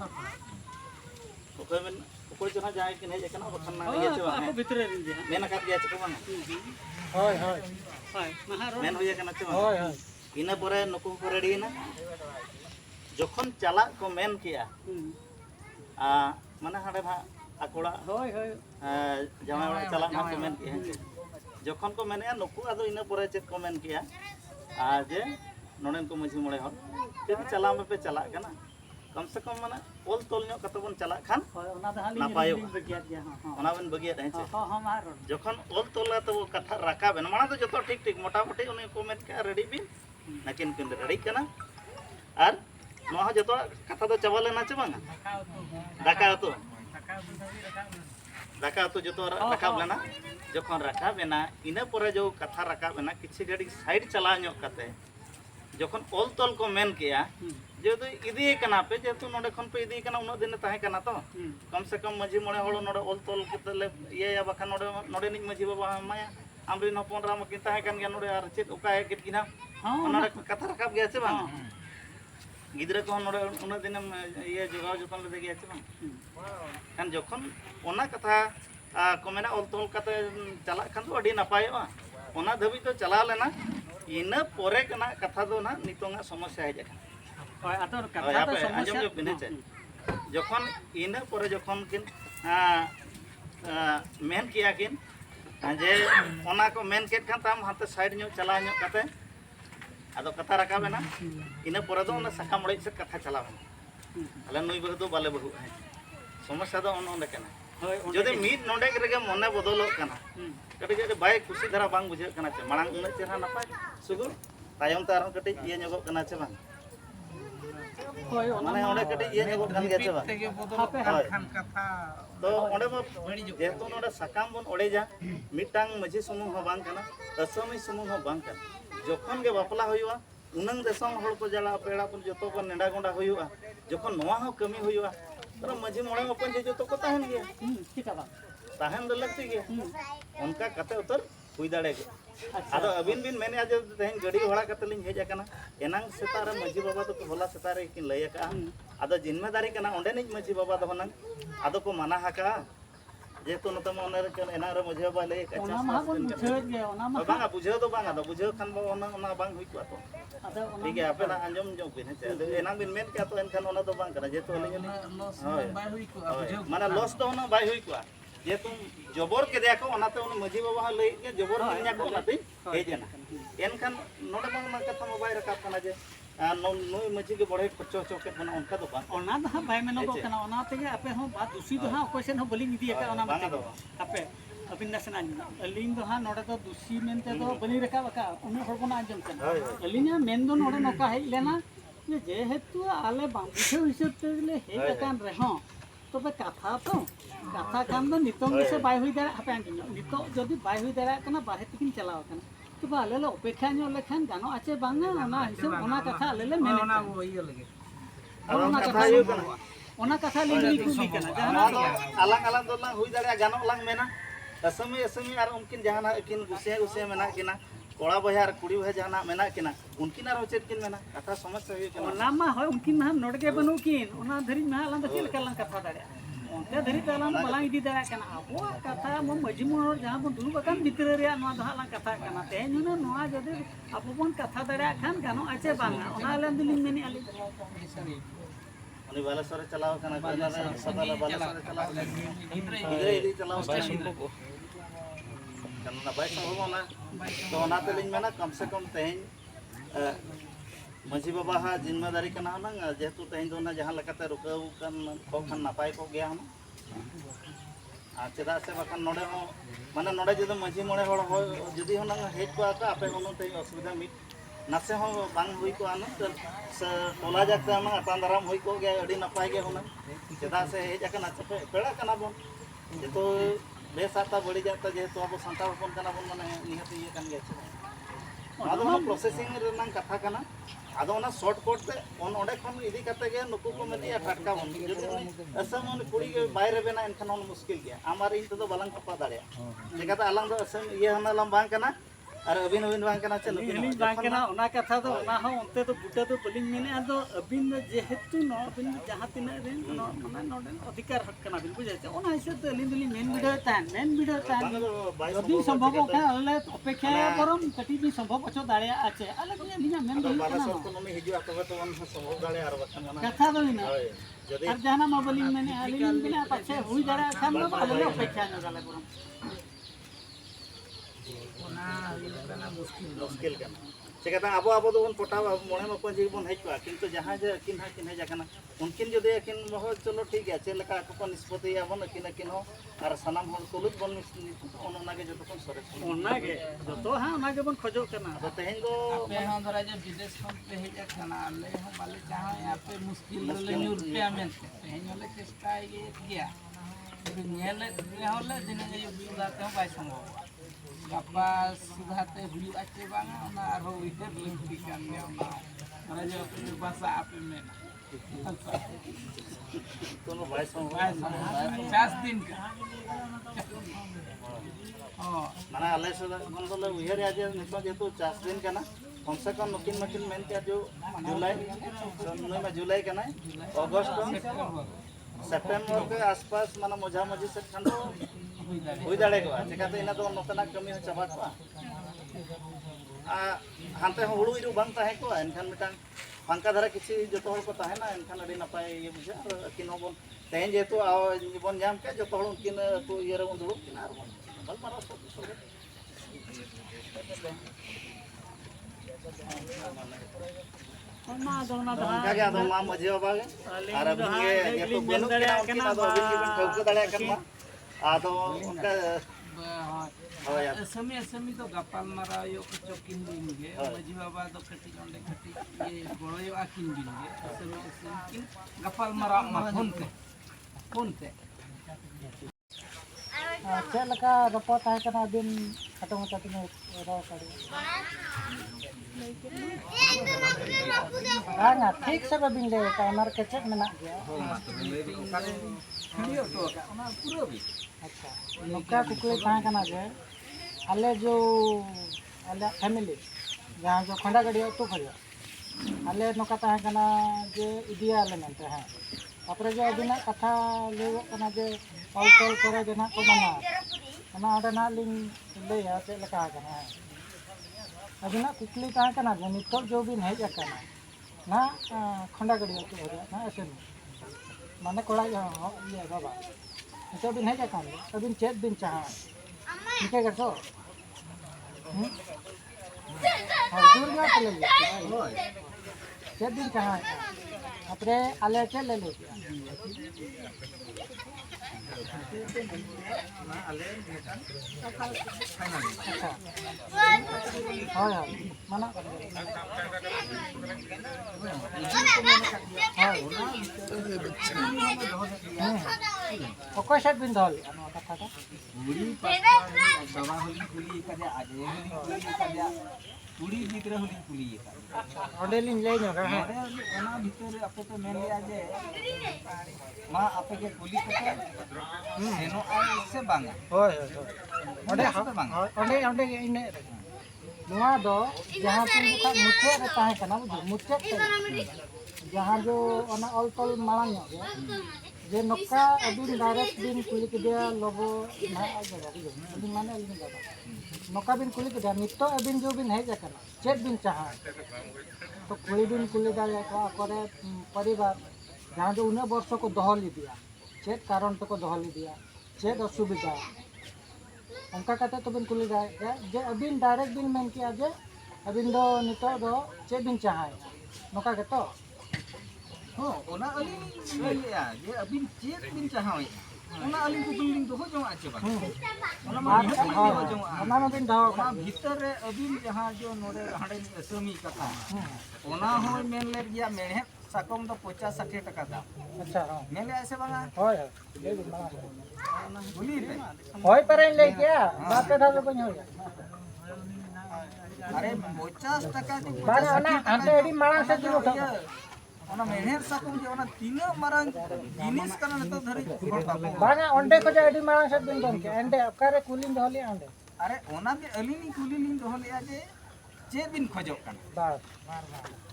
ᱚᱠᱚᱭ ᱡᱚᱱᱟ ᱡᱟᱦᱟᱸᱭ ᱠᱤᱱ ᱦᱮᱡ ᱟᱠᱟᱱᱟ ᱵᱟᱠᱷᱟᱱ ᱱᱟ ᱤᱭᱟᱹ ᱪᱮ ᱵᱟᱝ आपको भीतर रे दी ᱢᱮᱱ ᱟᱠᱟᱫ ᱜᱮᱭᱟ ᱪᱮ ᱵᱟᱝ ᱦᱳᱭ ᱦᱳᱭ होय महारो ᱢᱮᱱ ᱦᱩᱭ ᱟᱠᱟᱱᱟ ᱪᱮ ᱵᱟᱝ ᱦᱳᱭ ᱦᱳᱭ ᱤᱱᱟᱹ ᱯᱚᱨᱮ ᱱᱩᱠᱩ ᱠᱚ ᱨᱮᱰᱤᱭᱮᱱᱟ ᱡᱚᱠᱷᱚᱱ ᱪᱟᱞᱟᱜ ᱠᱚ ᱢᱮᱱ ᱠᱮᱜᱼᱟ ᱢᱟᱱᱮ ᱦᱟᱸᱰᱮ ᱱᱟᱜ ᱟᱠᱚᱲᱟ होय होय ᱡᱟᱶᱟᱭ ᱚᱲᱟᱜ ᱪᱟᱞᱟᱜ ᱱᱟ ᱠᱚ ᱢᱮᱱ ᱠᱮᱜᱼᱟ ᱦᱮᱸ ᱡᱚᱠᱷᱚᱱ ᱠᱚ ᱢᱮᱱᱮᱜᱼᱟ ᱱᱩᱠᱩ ᱟᱫᱚ ᱤᱱᱟᱹ ᱯᱚᱨᱮ ᱪᱮᱫ ᱠᱚ ᱢᱮᱱ ᱠᱮᱜᱼᱟ ᱡᱮ ᱱᱚᱰᱮᱱ ᱠᱚ ᱢᱟᱹᱡᱷᱤ ᱢᱚᱬᱮ ᱦᱚᱲ ᱡᱩᱫᱤ ᱪᱟᱞᱟᱣ ᱢᱮᱯᱮ ᱪᱟᱞᱟᱜ ᱠᱟᱱᱟ कम से कम माने ओल तोल ᱧᱚᱜ ᱠᱟᱛᱮ ᱵᱚᱱ ᱪᱟᱞᱟᱜ ᱠᱷᱟᱱ होय ओना ᱫᱚ हाली नापायो। बगिया दिया हां हां ᱚᱱᱟ ᱵᱮᱱ ᱵᱟᱹᱜᱤᱭᱟ ᱦᱮᱸ ᱪᱮ हां हां मारो ᱡᱚᱠᱷᱚᱱ ᱚᱞ ᱛᱚᱞ ᱠᱟᱛᱮ ᱠᱟᱛᱷᱟ ᱨᱟᱠᱟᱵ ᱮᱱᱟ ᱢᱟᱲᱟᱝ ᱫᱚ ᱡᱚᱛᱚ ᱴᱷᱤᱠ ᱴᱷᱤक ᱢᱚᱴᱟᱢᱩᱴᱤ ᱩᱱᱤ ᱠᱚ ᱢᱮᱱ ᱠᱮᱜᱼᱟ ᱨᱮᱰᱤ ᱵᱤᱱ ᱱᱟᱠᱤᱱ ᱠᱤᱱ ᱨᱮᱰᱤ ᱠᱟᱱᱟ ᱟᱨ ᱱᱚᱣᱟ ᱦᱚᱸ ᱡᱚᱛᱚ ᱠᱟᱛᱷᱟ ᱫᱚ ᱪᱟᱵᱟ ᱞᱮᱱᱟ ᱪᱮ ᱵᱟᱝ ᱫᱟᱠᱟ ᱩᱛᱩ ᱡᱚᱛᱚ ᱨᱟᱠᱟᱵ ᱞᱮᱱᱟ ᱡᱚᱠᱷᱚᱱ ᱨᱟᱠᱟᱵ ᱮᱱᱟ ᱤᱱᱟᱹ ᱯᱚᱨᱮ ᱡᱚ ᱠᱟᱛᱷᱟ ᱨᱟᱠᱟᱵ ᱮᱱᱟ ᱠᱤᱪᱷᱤ ᱜᱷᱟᱹᱲᱤᱡ ᱥᱟᱭᱤᱰ ᱪᱟᱞᱟᱣ ᱧᱚᱜ ᱠᱟᱛᱮ जखन ऑल तोल को मेन किया जेहेतु इदी कना पे जेहेतु नोडे खन पे इदी कना उन दिन ताहे कना तो कम से कम मझी मणे हळ नोडे ऑल तोल केते ले ये बखा नोडे नोडे नि मझी बाबा माया आमरिन हपन राम किन ताहे कन गया नोडे आर चेत ओका है किना नोडे कथा रकाब गया छे बांग गिदरा को नोडे उन दिन ये जोगाव जतन ले गया छे बांग खान जखन ओना कथा को मेना ऑल तोल कते चला खान तो अडी नपायवा ओना धबी तो चला लेना इना परे कना कथा दो ना नितोंगा समस्या है जका होय आतो कथा तो समस्या आजम बिने छे जखन इना परे जखन किन मेन किया किन जे ओना को मेन केट खान ताम हाते साइड न्यो चला न्यो कते आदो कथा राकाबेना इना परे दो ओना साका मड़े से कथा चलावेना अले नुई बहु दो बाले बहु है समस्या दो ओन कना होय जदि मीट नोडे रेगे मने बदलो कना कटे कटे बाय खुशी धरा बांग बुझे कना छे मांग उन चेहरा नपाय सुगु तायम तार कटे ये न्योगो कना छे बांग होय ओना माने ओंडे कटे ये न्योगो खान गया छे बांग हापे खान कथा तो ओंडे म जेतो नोडे सकाम बन ओडे जा मिटांग मझी समूह हो बांग कना असमी समूह हो बांग कना जखन गे बापला होयुआ उनंग देसम हड़ को जला पेड़ा पर जतो को नेडा गोंडा होयुआ जखन नोवा हो कमी होयुआ तर मझी मोड़े अपन जे जतो को ताहन गया चिका बा ताहन द लगती गया उनका कते उतर हुई दाड़े गे आदो अबिन बिन मेने आज तेहन गड़ी घोड़ा कते लिन हेज आकना एनांग सेता रे मझी बाबा तो होला सेता रे किन लय का आदो जिम्मेदारी कना ओंडे निज मझी बाबा दो नंग आदो को माना हाका जेतो नतम ओने रे एना रे मझी बाबा लय का ओना मा बोन बुझे गे ओना मा बांगा बुझे तो बांगा दो बुझे खान बा ओना बांग हुई को तो आदो ओना ठीक है आपे ना अंजम जो बिन है एना बिन मेन क्या तो एनखान ओना तो बांग कना जेतो ले बाय हुई को माने लॉस तो ओना बाय हुई को जे तुम जबर के देखो ओनाते उन मझी बाबा लय के जबर किन्या को ओनाते हेजना एनखान नोडे बांग कथा मोबाइल रखा कना जे नुई मझी के बड़े खर्चो के बना उनका तो बांग ओना द हां बाय मेनो को कना ओना ते आपे हो बात दूसरी तो हां क्वेश्चन हो बलि निदी का ओना मते आपे अबिन नासन आंजम अलिंग दो हाँ नोड़े तो दूसरी मेन ते तो बनी रखा बका उन्हें हर कोना आंजम चन अलिंग मेन दो नोड़े नौका है लेना ये जेहेतु आले बांबुठे हिसाब ते ले हे कान रहो तो बे कथा कान दो नितोंग से बाय हुई दाड़ा हापे आंजम नितो जदि बाय हुई दाड़ा कना बाहे तकिन चलाव कना तो बा आले अपेक्षा नो लेखान गानो आचे बांगा ओना हिसाब ओना कथा आले ले मेन ओना वो इयो लगे ओना कथा यो ओना कथा लेंगी कुली कना जहां alang alang do lang hui dare ganok lang mena asami ar unkin jahana kin gusia mena kina कोड़ा बहार कुड़ी बहा जहाना मेना किना उनकिन आरो चेत किन मेना कथा समस्या हुई किना ओना मा होय उनकिन मा नोडगे बनु किन ओना धरी मा आलां दखिल कलां कथा दाड़े ओनते धरी तलां बलां इदी दाड़ा कना अबो कथा मो मजमुर जहां बन दुलु बकान भितर रे नोआ दहा लां कथा कना तेन नुना नोआ जदि अबो बन कथा दाड़ा खान गानो आचे बांगा ओना आलां दुलिन मेनी आली उनी बालेश्वर चलाव कना कना सदाला बालेश्वर चलाव इधर चलाव स्टेशन को कना बाइक होना तो ओनाते लिंग मेना कम से कम तेन मजी बाबा हा जिम्मेदारी कना ना जेतु तेन दो ना जहां लकाते रुकाव कन को खन नापाय को गया हम आ चेदा से बकन नोडे हो माने नोडे जदि मजी मोड़े होड़ हो जदि हो ना हेज को आका आपे होनो ते असुविधा मिट नासे हो बांग हुई को आनो तो टोला जाते हम अतान दाराम हुई को गया अडी नापाय गे होना चेदा से हेज अकन पे पेड़ा कना बोन जेतो बेस आता बड़ी जाता जेहेतु अब संताल होपन कना बोन माने निहत ये कन गया आदो ना प्रोसेसिंग रेनां कथा कना आदो ना शॉर्टकट ते ओन ओडे खन इदी कते गे नुकु को मेनिया टटका बोन जदि असम उन कुड़ी के बाहर बेना एनखन ओन मुश्किल गया आमार इन तो बालां कपा दाड़े जेकाता अलांग दो असम ये हना लम बांग कना और अबिन बांग कना चे नुकिन बांग कना ओना कथा दो ओना हो ओनते तो बुटा तो बलिंग मेने आदो अबिन जेहेतु नो अबिन जहां तिना रेन नो माने नोडे अधिकार हक कना बिन बुझे ओना हिसाब ते लिन दुली मेन वीडियो तान अबिन संभव का अले अपेक्षा परम कटी भी संभव अचो दाड़े आचे अले को लिना मेन दुली बालेश्वर को नमी हिजु तबे तो ओन संभव दाड़े आर बखन माने कथा दो ना जदि और जहां मा बलिंग मेने आलिन बिना पाछे हुई दाड़ा खान दो अले अपेक्षा न गाले परम मुश्किल करना चिकाता अब अब दोन पटाव मोणे मपन जी बन हेजवा किंतु जहां जे किन हेज जाकना उनकिन जदि किन हो चलो ठीक है चे लका को निष्पत्ति आबन किन हो और सनाम हन तुलुत बन ओना के जतो कोन सरे ओना के तो हां ओना के बन खोजो करना तो तेहन दो पे हां धरा जे विदेश खन पे हेज जाकना ले हम बाले जहां यहां पे मुश्किल ले न्यू रुपया में तेहन ले चेष्टा ये गया तो नेले होले दिन ये बिलाते हम बाय संभव गप्पा सुधाते हुई आचे बांगा ओना आरो इधर लिंक kan ya mana जो अपनी भाषा आप में दोनों भाई संग 50 दिन का हां माने आले से कोन उहर आज नितो जेतु 50 दिन का ना कम से कम नकिन मकिन मेन के जो जुलाई सन में जुलाई का ना अगस्त सितंबर के आसपास माने मजा मजी से ठंड हुई दाड़े को चिकाते इना तो नतना कमी चाबा को हानते हुड़ू इरु बांग ताहे को एनखान मिटांग फांका धारा किसी जतो हर को ताहे ना एनखान अडी नपाय ये बुझा किन होबन तेन जेतु जीवन जाम के जतो हर किन तो ये रे दुड़ुब किन आर बल मारा सब ओना दोना दा का के आदो मा मजे बाबा के आर अबिन के जेतु बनु किन आदो अबिन के बन ठोक दाड़े कन मा आदो उनका समय तो गपाल मारा यो कुछ किन दिन गे मजी बाबा तो कटी कंडे कटी ये गोळयो आकिन दिन गे समय किन गपाल मारा फोन पे ᱪᱮᱫ ᱞᱮᱠᱟ ᱨᱚᱯᱚᱲ ᱛᱟᱦᱮᱸ ᱠᱟᱱᱟ ᱟᱹᱵᱤᱱ ᱠᱷᱟᱴᱚ ᱢᱟᱪᱷᱟ ᱛᱮᱵᱤᱱ ᱨᱚᱲ ᱵᱟᱝᱟ ᱴᱷᱤᱠ ᱥᱮ ᱵᱟᱹᱵᱤᱱ ᱞᱟᱹᱭ ᱟᱠᱟᱫᱟ ᱚᱱᱟ ᱨᱮ ᱠᱮᱪᱮᱫ ᱢᱮᱱᱟᱜ ᱜᱮᱭᱟ ᱟᱪᱪᱷᱟ ᱱᱚᱝᱠᱟ ᱠᱩᱠᱞᱤ ᱛᱟᱦᱮᱸ ᱠᱟᱱᱟ ᱡᱮ ᱟᱞᱮ जो ᱟᱞᱮᱭᱟᱜ ᱯᱷᱮᱢᱤᱞᱤ ᱡᱟᱦᱟᱸ जो ᱠᱷᱚᱸᱰᱟ ᱜᱟᱹᱰᱤ ᱟᱹᱛᱩ ᱠᱷᱚᱱᱟᱜ ᱟᱞᱮ ᱱᱚᱝᱠᱟ ᱛᱟᱦᱮᱸ ᱠᱟᱱᱟ ᱡᱮ ᱤᱫᱤᱭᱟᱞᱮ ᱢᱮᱱᱛᱮ ᱦᱮᱸ ᱛᱟᱯᱚᱨᱮ ᱡᱮ ᱟᱹᱵᱤᱱᱟᱜ ᱠᱟᱛᱷᱟ ᱞᱟᱹᱭᱚᱜ ᱠᱟᱱᱟ ᱡᱮ ᱚᱞ ᱛᱚᱞ ᱠᱚᱨᱮ ᱡᱮ ᱱᱟᱦᱟᱜ ᱠᱚ ᱢᱟᱱᱟᱣ ᱚᱱᱟ ᱚᱸᱰᱮ ᱱᱟᱦᱟᱜ ᱞᱤᱧ ᱞᱟᱹᱭᱟ ᱪᱮᱫ ᱞᱮᱠᱟ ᱟᱠᱟᱱᱟ ᱦᱮᱸ ᱟᱹᱵᱤᱱᱟᱜ ᱠᱩᱠᱞᱤ ᱛᱟᱦᱮᱸ ᱠᱟᱱᱟ ᱡᱮ ᱱᱤᱛᱚᱜ जो ᱵᱤᱱ ᱦᱮᱡ ᱟᱠᱟᱱᱟ ᱱᱟᱦᱟᱜ ᱠᱷᱚᱸᱰᱟ ᱜᱟᱹᱰᱤ ᱟᱹᱛᱩ ᱠᱷᱚᱱᱟᱜ ᱱᱟᱦᱟᱜ ᱮᱥᱮᱱ ᱢᱟᱱᱮ ᱠᱚᱲᱟ ᱤᱭᱟᱹ ᱵᱟᱵᱟ ᱱᱤᱛᱚᱜ ᱵᱤᱱ ᱦᱮᱡ ᱟᱠᱟᱱ ᱟᱹᱵᱤᱱ ᱪᱮᱫ ᱵᱤᱱ ᱪᱟᱦᱟᱣᱟ ᱤᱱᱠᱟᱹ ᱜᱮᱛᱚ ᱡᱳᱨ ᱧᱚᱜ ᱞᱟᱹᱭ ᱪᱮᱫ ᱵᱤᱱ ᱪᱟᱦᱟᱣᱮᱫᱼᱟ अपने आले चे ले ले हाँ हाँ माना ᱚᱠᱚᱭ ᱥᱮᱫ ᱵᱤᱱ ᱫᱚᱦᱚ ᱞᱮᱜᱼᱟ ᱱᱚᱣᱟ ᱠᱟᱛᱷᱟ ᱫᱚ? कुड़ी बाबा होली कुली कदे आजे होली कुली कदे कुड़ी गिद्रा होली कुली ᱚᱸᱰᱮ ᱞᱤᱧ ᱞᱟᱹᱭ ᱧᱚᱜᱟ ᱦᱮᱸ ओना भीतर आपे पे मेन लिया जे मा आपे के कुली कते सेनो आए से बांगा ᱦᱳᱭ ᱦᱳᱭ ᱦᱳᱭ ᱚᱸᱰᱮ ᱚᱸᱰᱮ ᱚᱸᱰᱮ ᱤᱱᱟᱹ ᱱᱚᱣᱟ ᱫᱚ ᱡᱟᱦᱟᱸ ᱛᱤᱱ ᱡᱚᱠᱷᱚᱱ ᱢᱩᱪᱟᱹᱫ ᱨᱮ ᱛᱟᱦᱮᱸ ᱠᱟᱱᱟ ᱢᱩᱪᱟᱹᱫ ᱛᱮ ᱡᱟᱦᱟᱸ ᱫᱚ ᱚᱱᱟ ᱚᱞ ᱛᱚᱞ ᱢᱟᱲᱟᱝ ᱧᱚᱜ ᱜᱮ जे नौका अबिन डायरेक्ट बिन कुली के लोगो ना अबिन माने अलिन दादा नौका बिन कुली के नितो अबिन जो बिन हेज करना चेक बिन चाहा तो कुली बिन कुली दाले को करे परिवार जहां जो उन्हें वर्ष को दहल दिया चेक कारण तो को दहल दिया चेक असुविधा उनका कहते तो बिन कुली दाले जे अबिन डायरेक्ट बिन मेन किया जे अबिन दो नितो दो चेक बिन चाहा नौका के तो हो ओना अली लिया जे अबिन चेक बिन चाहावे ओना अली को बिल्डिंग तो हो जो आचे बा ओना मा हो जो ओना में बिन दहो ओना भीतर रे अबिन जहां जो नोरे हाडे असमी कथा ओना हो मेन ले गया मेणे साकम तो 50 60 टका दा अच्छा हां मेन ले ऐसे बागा होय ले बिन माना बोली रे होय पर ले क्या बात पे धालो बन होय अरे 50 टका जो बाना ओना आंटे एडी माळा से जो ओना मेहर साकम जे ओना तीन मारन जिनिस करन तो धरि बाना ओंडे को जे एडी माळा से बिन बन के एंडे अकारे कुलिन दहली आंडे अरे ओना भी अलिनी कुलिन दहली आजे जे बिन खोजो कन बार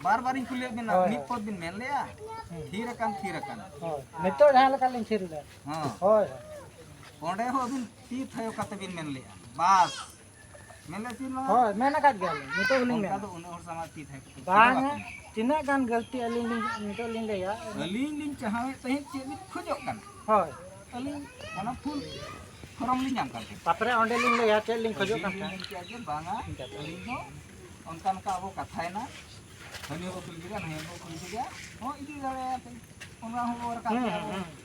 बार बार कुले बिन नित पद बिन मेन लेया थीर कन होय नितो जहां लका लिन थिर ले हां होय ओंडे हो बिन ती थयो कते बिन मेन लेया बस मेले तीन मा होय मेना काट गया नितो लिन में का तो उन और समाज ती थय बांग तिना गान गलती अलिन नितो लिन ले या अलिन लिन चाहे तही जे बिन खोजो कन होय अलिन ओना फुल फॉर्म लिन जाम करते तापरे ओंडे लिन ले या चे लिन खोजो kan के बांगा अलिन दो उनका का अब कथा है ना हनी को कुल गया नहीं को कुल गया हो इदी दाड़े ओना हो और का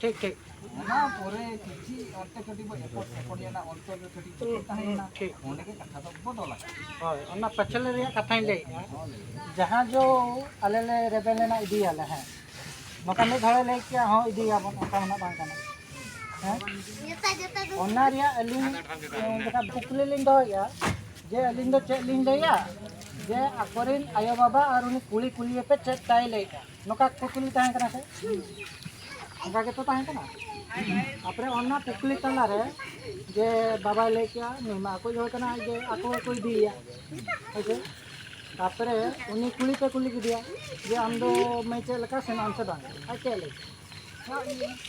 ठीक ठीक ओना पोरे किछि ओते कटी बो एपोर्ट ना ओते कटी तो ताहेना ओंडे के कथा तो बदला होय ओना पछले रे कथा ले जहां जो आले ले रेबेल ना इदी आले हैं नका में घरे ले के हो इदी आबन ओका ना बांग kana हैं ओना रिया अलिन जका बुकले लिन दो या जे अलिन दो चे लिन ले या जे अकोरिन आयो बाबा और उनी कुली कुली पे चेक ताई ले नका कुली ताहे kana से नका के तो ताहे kana अपने ओना पुकली तला रे जे बाबा ले क्या निमा को जो kana जे आको कोई दिया ऐसे तापरे उनी कुली पे कुली दिया जे हम दो मैं चे लका से नाम से बांग आके ले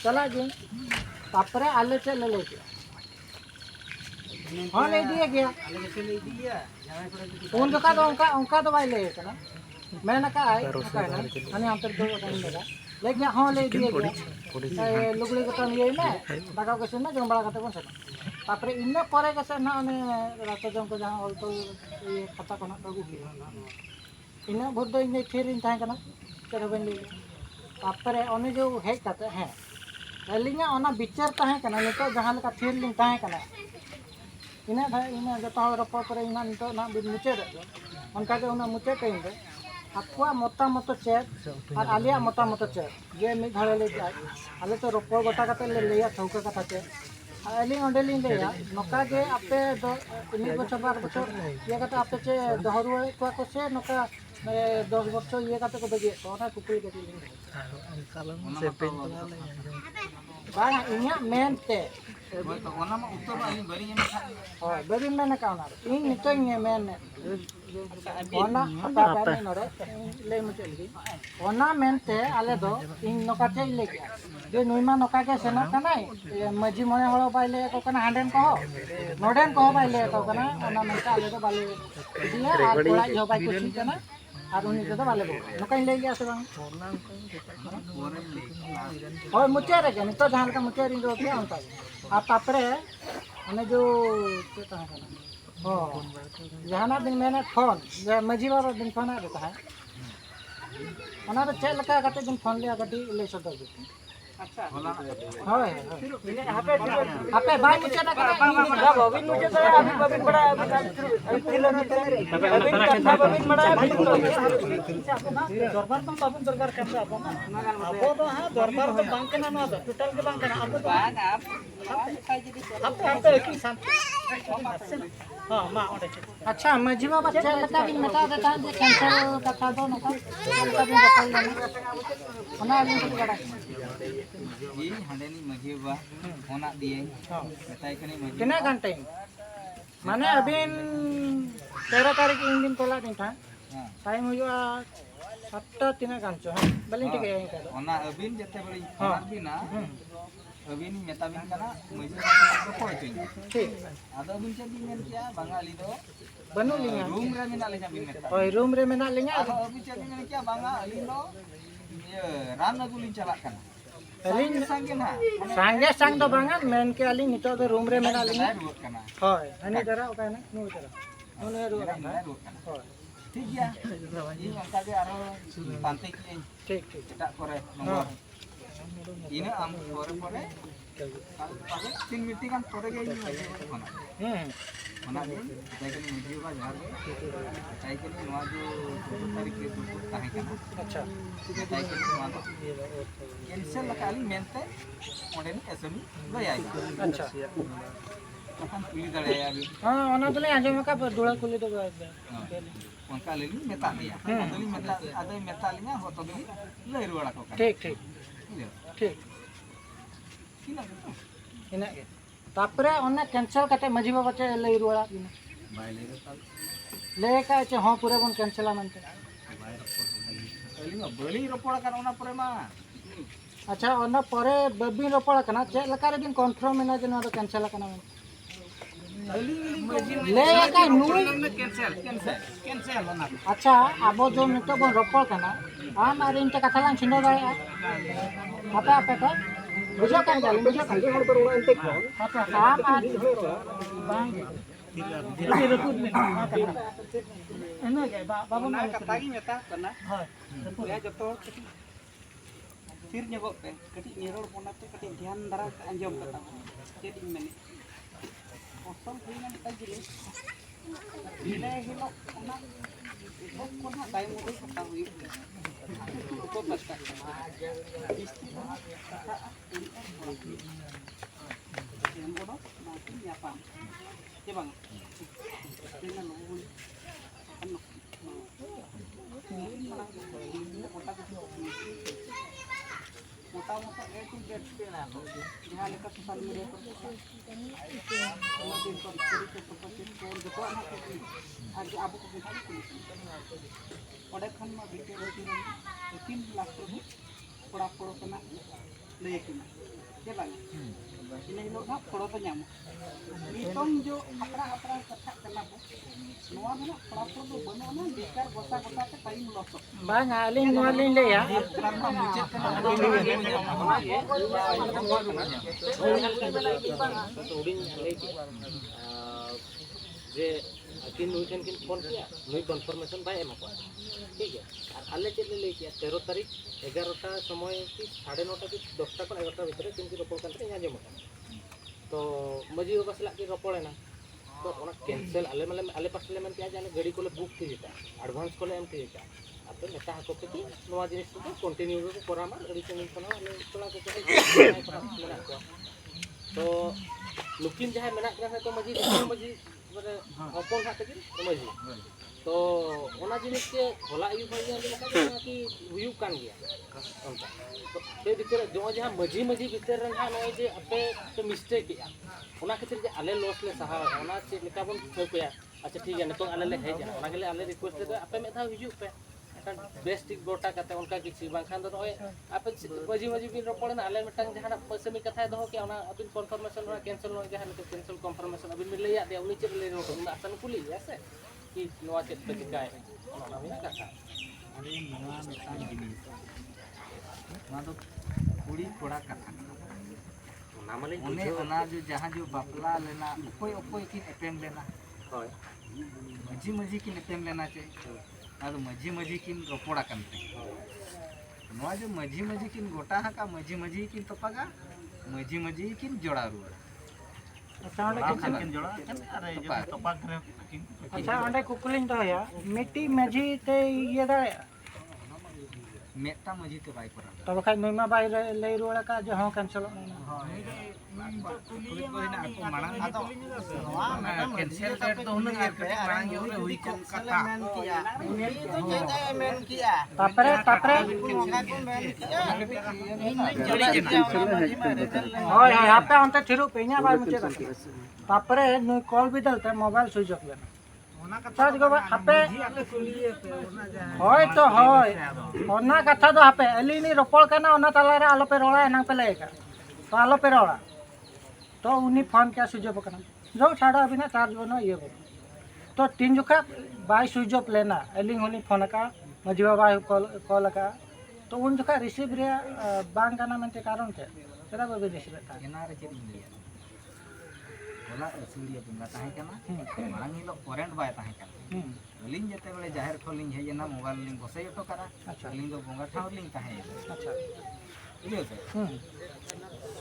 चला जी तापरे आले चे ले हाँ ले दिया गया उन जगह तो उनका तो भाई ले kana मैं ना का आई ना हने हम तो दो टाइम लगा लेकिन हाँ ले दिया गया लुगड़ी को तो ये में दाका को सुनना जम बड़ा कते को से तापरे इन्ने परे के से ना ने रात जम को जहां ऑल तो ये खाता को ना दगु इन्ने बहुत दो इन्ने फिर इन ताहे kana तेरे बन ले तापरे ओने जो है कते हैं एलिंगा ओना विचार ताहे kana नितो जहां लका फिर लिन ताहे kana इना भाई इना जतो रपो पर इना नितो ना मुचे उनका के उना मुचे कहीं दे आकुआ मोटा मोटा चेक और आलिया मोटा मोटा चेक ये मी घरे ले जाय आले तो रपो गोटा कते ले लेया थौका कथा चे आली ओंडे लिन लेया नोका के आपे दो इनी बछर बार बछर ये कते आपे चे दहरुए को से नोका 10 बछर ये कते को बगे ओना कुकुई के लिन से पेन बा इना मेन ते तो ओना मा उत्तर आली बरी में होय बरी में का ना इन नितो ये मेन ओना apa नोरे ले मुचे लगी ओना मेनते आले दो इन नोका चे ले गया जे नुइमा नोका के सेना कनाय मजी मने हळो बाइले को कना हांडेन को नोडेन को बाइले को कना ओना मेनते आले दो बाले दिया आ कोड़ा जो बाइ कुछ कना और उनी तो बाले नोका ले गया से बांग होय मुचे रे के तो जहां का मुचे रिन दो के अंता आ तापरे अने जो ता कना हो जहाना दिन मैंने फोन मजी बाबा दिन फोन आ देता है ᱚᱱᱟ ᱫᱚ ᱪᱮᱫ ᱞᱮᱠᱟ ᱠᱟᱛᱮ ᱵᱤᱱ ᱯᱷᱳᱱ ᱞᱮᱭᱟ ᱠᱟᱹᱴᱤᱡ ᱞᱟᱹᱭ ᱥᱚᱫᱚᱨ ᱵᱤᱱ ᱟᱪᱪᱷᱟ ᱦᱳᱭ ᱦᱟᱯᱮ ᱵᱟᱭ ᱢᱩᱪᱟᱹᱫ ᱟᱠᱟᱱᱟ ᱵᱟᱵᱤᱱ ᱢᱩᱪᱟᱹᱫ ᱫᱟᱲᱮᱭᱟᱜᱼᱟ ᱟᱹᱵᱤᱱ ᱵᱟᱵᱤᱱ ᱵᱟᱲᱟᱭᱟ ᱟᱹᱵᱤᱱ ᱠᱟᱛᱷᱟ ᱵᱟᱵᱤᱱ ᱵᱟᱲᱟᱭᱟ ᱫᱚᱨᱵᱟᱨ ᱫᱚ ᱵᱟᱵᱤᱱ ᱫᱚᱨᱵᱟर ᱠᱟᱱ ᱫᱚ ᱟᱵᱚ ᱫᱚ ᱦᱟᱸᱜ ᱫᱚᱨᱵᱟर ᱫᱚ ᱵᱟᱝ ᱠᱟᱱᱟ ᱱᱚᱣᱟ ᱫᱚ ᱴᱳᱴᱟᱞ ᱜᱮ ᱵᱟᱝ ᱠᱟᱱᱟ ᱟᱵᱚ ᱫᱚ ᱦᱟᱯᱮ ᱟᱹᱠᱤᱱ ᱥᱟᱱᱛᱟᱲ ᱦᱚᱸ ᱢᱟ ᱚᱸᱰᱮ ᱟᱪᱪᱷᱟ ᱢᱟᱹᱡᱷᱤ ᱵᱟᱵᱟ ᱪᱮᱫ ᱞᱮᱠᱟ ᱵᱤᱱ ᱢᱮᱛᱟᱣ ᱫᱟ ᱛᱟᱦᱮᱸ ᱡᱮ ᱠᱮᱱᱥᱮᱞ ᱠᱟᱛᱷᱟ ᱫᱚ ᱱᱚᱝᱠᱟ ᱪᱮᱫ ᱞᱮᱠᱟ ᱵᱤᱱ ᱨᱚᱯᱚᱲ ᱞᱮᱱᱟ ᱚᱱᱟ ᱟᱹᱞᱤᱧ ᱠᱟᱹᱴᱤᱡ ᱵᱟᱲᱟᱭ ᱤᱧ ᱦᱟᱸᱰᱮᱱᱤᱡ ᱢᱟᱺᱡᱷᱤ ᱵᱟᱵᱟ ᱚᱱᱟ ᱫᱤᱭᱮᱧ ᱢᱮᱛᱟᱭ ᱠᱟᱹᱱᱟᱹᱧ ᱢᱟᱺᱡᱷᱤ ᱛᱤᱱᱟᱹᱜ ᱜᱟᱱ ᱴᱟइम माने अबिन 13 तारीख इन दिन कोला दिन था टाइम हुआ 7टा तीना गान चो बलिन ठीक है ओना अबिन जते बड़ी फोन बिना अबिन मेता बिन कना मजे को पहुंचई ठीक आदो अबिन चेदी मेन किया बंगाली दो बनु लिया रूम रे मेना लेजा बिन मेता ओय रूम रे मेना लिया आदो अबिन चेदी मेन किया बंगा अली दो ये रान अगुली चला कना अलिन संगे ना संगे संग दो बांगा मेन के अलिन नितो दो रूम रे मेना लिया रुट कना होय हनी जरा ओका ना नु जरा नुने रुट रुट कना होय ठीक गया इन अंका के आरो पांते की ठीक ठीक एटा करे नंबर इन आम परे परे पाले 3 minute kan pore ge ini maju kona mana ge kita kan maju ba jar ge kita kan noa jo 2 तारीख के 2 tahe kana अच्छा kita kan noa do cancel kali mente oden SME lo ya अच्छा kan puli dare ya bi हां ओना तो ले आजम का दुड़ा कुली तो onka leli meta dia adali meta adai meta linya hoto gini lai ruara ko kan ठीक ठीक ठीक kina ina ge तापरे ओना कैंसिल कते मजी बाबा चे लई रुवाड़ा बिना bai lai ro tal ले का चे हां पूरे बन कैंसिल मानते ali ma bali ropora kan ona pore ma अच्छा ओना परे बबिन रोपड़ कना चे लका रे बिन कंफर्म मेना जे ना तो कैंसिल कना ले का नुई cancel ona अच्छा आबो जो नितो बन रोपड़ कना आम आर इनते कथा लान छिनो दाय आपे आपे का बुझो kan जाली बुझो kan हर पर ओना इनते आपे आम आर बांग ini rekut men enak ge बाबू ना kata gi meta kana हां ya joto sir nyogok pe kati niror pona te kati dhyan dara anjom kata jadi meni kosong hina ta jili ile hilo ona itu kona dai mu kata hui ko pasta isti kata yang bodoh nanti nyapa ya bang dengan nuhun anu मोटा-मोटा A to Z पे ना हो जहाँ लेकर social media पर दिन पर story पे propose कर जो तो ना कि आज आप को दिखाई को और खन में वीडियो होती है 3 लाख रुपए पड़ा पड़ो करना ले के ना ये बात ini लोग ना पड़ो तो nyam नितम जो अपना कथा करना बो नोआ में पड़ा पड़ो तो बनो ना बेकार गोसा-गोसा के time loss bang alin no alin le ya karena mucet kan जे किन नुई ठन किन फोन किया नुई कन्फर्मेशन बाय एम को ठीक है और आले चेक ले किया 13 तारीख 11टा समय की 9:30 की 10टा को 11टा भीतर किन रोपड़ करते यहाँ जमा तो मजी बाबा सला की रोपड़ ना तो ओना कैंसिल आले पास ले मन किया जाने गाड़ी को बुक थी जेता एडवांस को एम थी जेता आपे मेता हको पे कि नवा जिनिस को कंटिन्यू को कोरामा गाड़ी चेंज करना आले तोला को तो लुकिन जहां मेना करना तो मजी माने अपन हाथ के मजी तो ओना जिनिस के होला आयु भाई ने कि हुयु कान गया उनका तो बे भीतर जो जहां मजी भीतर रहा नय जे आपे तो मिस्टेक किया ओना खातिर जे आले लॉस ले सहा ओना से लेका बन थोकया अच्छा ठीक है नितो आले ले हेजा ओना गेले आले रिक्वेस्ट दे आपे मेथा हिजु पे बेस्टिक गोटा कते उनका किसी बांखान दो नय आपे मजी बिन रोपड़ ना आले मटंग जहां पैसे कथा दो के ओना अबिन कंफर्मेशन रा कैंसिल न जहां कैंसिल कंफर्मेशन अबिन ले या दे उनी चेक ले रो उना आसन कुली ऐसे कि नवा चेक पे चिकाय ओना बिना कथा अरे नवा मेता जिनिस नवा दो कुड़ी कोड़ा कथा ओना माले ओने ओना जो जहां जो बापला लेना ओकोय की एपेम लेना होय मजी की एपेम लेना चे ᱟᱫᱚ ᱢᱟᱹᱡᱷᱤ ᱠᱤᱱ ᱨᱚᱯᱚᱲ ᱟᱠᱟᱱ ᱛᱮ ᱱᱚᱣᱟ ᱡᱮ ᱢᱟᱹᱡᱷᱤ ᱠᱤᱱ ᱜᱚᱴᱟ ᱦᱟᱠᱟ ᱢᱟᱹᱡᱷᱤ ᱠᱤᱱ ᱛᱚᱯᱟᱜᱟ ᱢᱟᱹᱡᱷᱤ ᱠᱤन ᱡᱚᱲᱟ ᱨᱩᱣᱟᱹᱲᱟ अच्छा ऑंडे ᱠᱤᱱ ᱡᱚᱲᱟ ᱠᱟᱱ ᱟᱨ ᱛᱚᱯᱟᱜ ᱨᱮ ᱠᱤᱱ अच्छा ऑंडे कुकुलिंग दोया मिट्टी मझी ते ये दाड़ा ᱢᱮᱫᱴᱟᱝ ᱢᱟᱹᱡᱷᱤ ᱛᱮ ᱵᱟᱭ ᱠᱚᱨᱟᱣ तो बखाय नुमा बाई लई रुवाड़ा का जो हां कैंसिल ᱠᱩᱞᱤ ᱠᱚ ᱦᱮᱱᱟᱜ ᱟᱠᱚ ᱢᱟᱲᱟᱝ ᱟᱫᱚ ᱠᱮᱱᱥᱮᱞ ᱰᱮᱴ ᱫᱚ ᱦᱩᱱᱟᱹᱝ ᱮ ᱯᱮ ᱢᱟᱲᱟᱝ ᱧᱚᱜ ᱨᱮ ᱦᱩᱭ ᱠᱚᱜ ᱠᱟᱛᱷᱟ तापरे होय होय आपे अंते थिरु पे냐 बाय मुचे तापरे नु कॉल बिदलते मोबाइल स्विच ऑफ लेना चार्ज गो आपे होय तो होय ओना कथा दो आपे एलिनी रोपड़ करना ओना तला रे आलो पे रोड़ा एना पे लेगा तो आलो पे रोड़ा तो उनी फोन क्या स्विच ऑफ करना जो छाड़ा अभी ना चार्ज बनो ये बनो तो तीन जुखा बाय स्विच ऑफ लेना एलिंग होनी फोन का मजीवा बाय कॉल का तो उन जुखा रिसीव रे बांग करना मनते कारण थे तेरा बाबे रिसीव था ᱮᱱᱟ ᱨᱮ ᱪᱮᱫ ᱤᱧ ᱞᱟᱹᱭᱟ ᱚᱱᱟ ᱟᱹᱥᱩᱲᱤᱭᱟᱹ ᱵᱚᱸᱜᱟ ᱛᱟᱦᱮᱸ ᱠᱟᱱᱟ ᱢᱟᱲᱟᱝ ᱦᱤᱞᱳᱜ ᱠᱚᱨᱮᱱᱴ ᱵᱟᱭ ᱛᱟᱦᱮᱸ ᱠᱟᱱᱟ ᱟᱹᱞᱤᱧ ᱡᱮᱛᱮ ᱵᱮᱲᱮ ᱡᱟᱦᱮᱨ ᱠᱷᱚᱱ ᱞᱤᱧ ᱦᱮᱡ ᱮᱱᱟ ᱢᱳᱵᱟᱭᱤᱞ ᱞᱤᱧ ᱵᱚᱥᱟᱭ ᱚᱴᱚ ᱠᱟᱫᱟ ᱟᱹᱞᱤᱧ ᱫᱚ ᱵᱚᱸᱜᱟ ᱴᱷᱟᱶ ᱨᱮᱞᱤᱧ ᱛᱟᱦᱮᱸᱭᱮᱱᱟ अच्छा ᱵᱩᱡᱷᱟᱹᱣ ᱥᱮ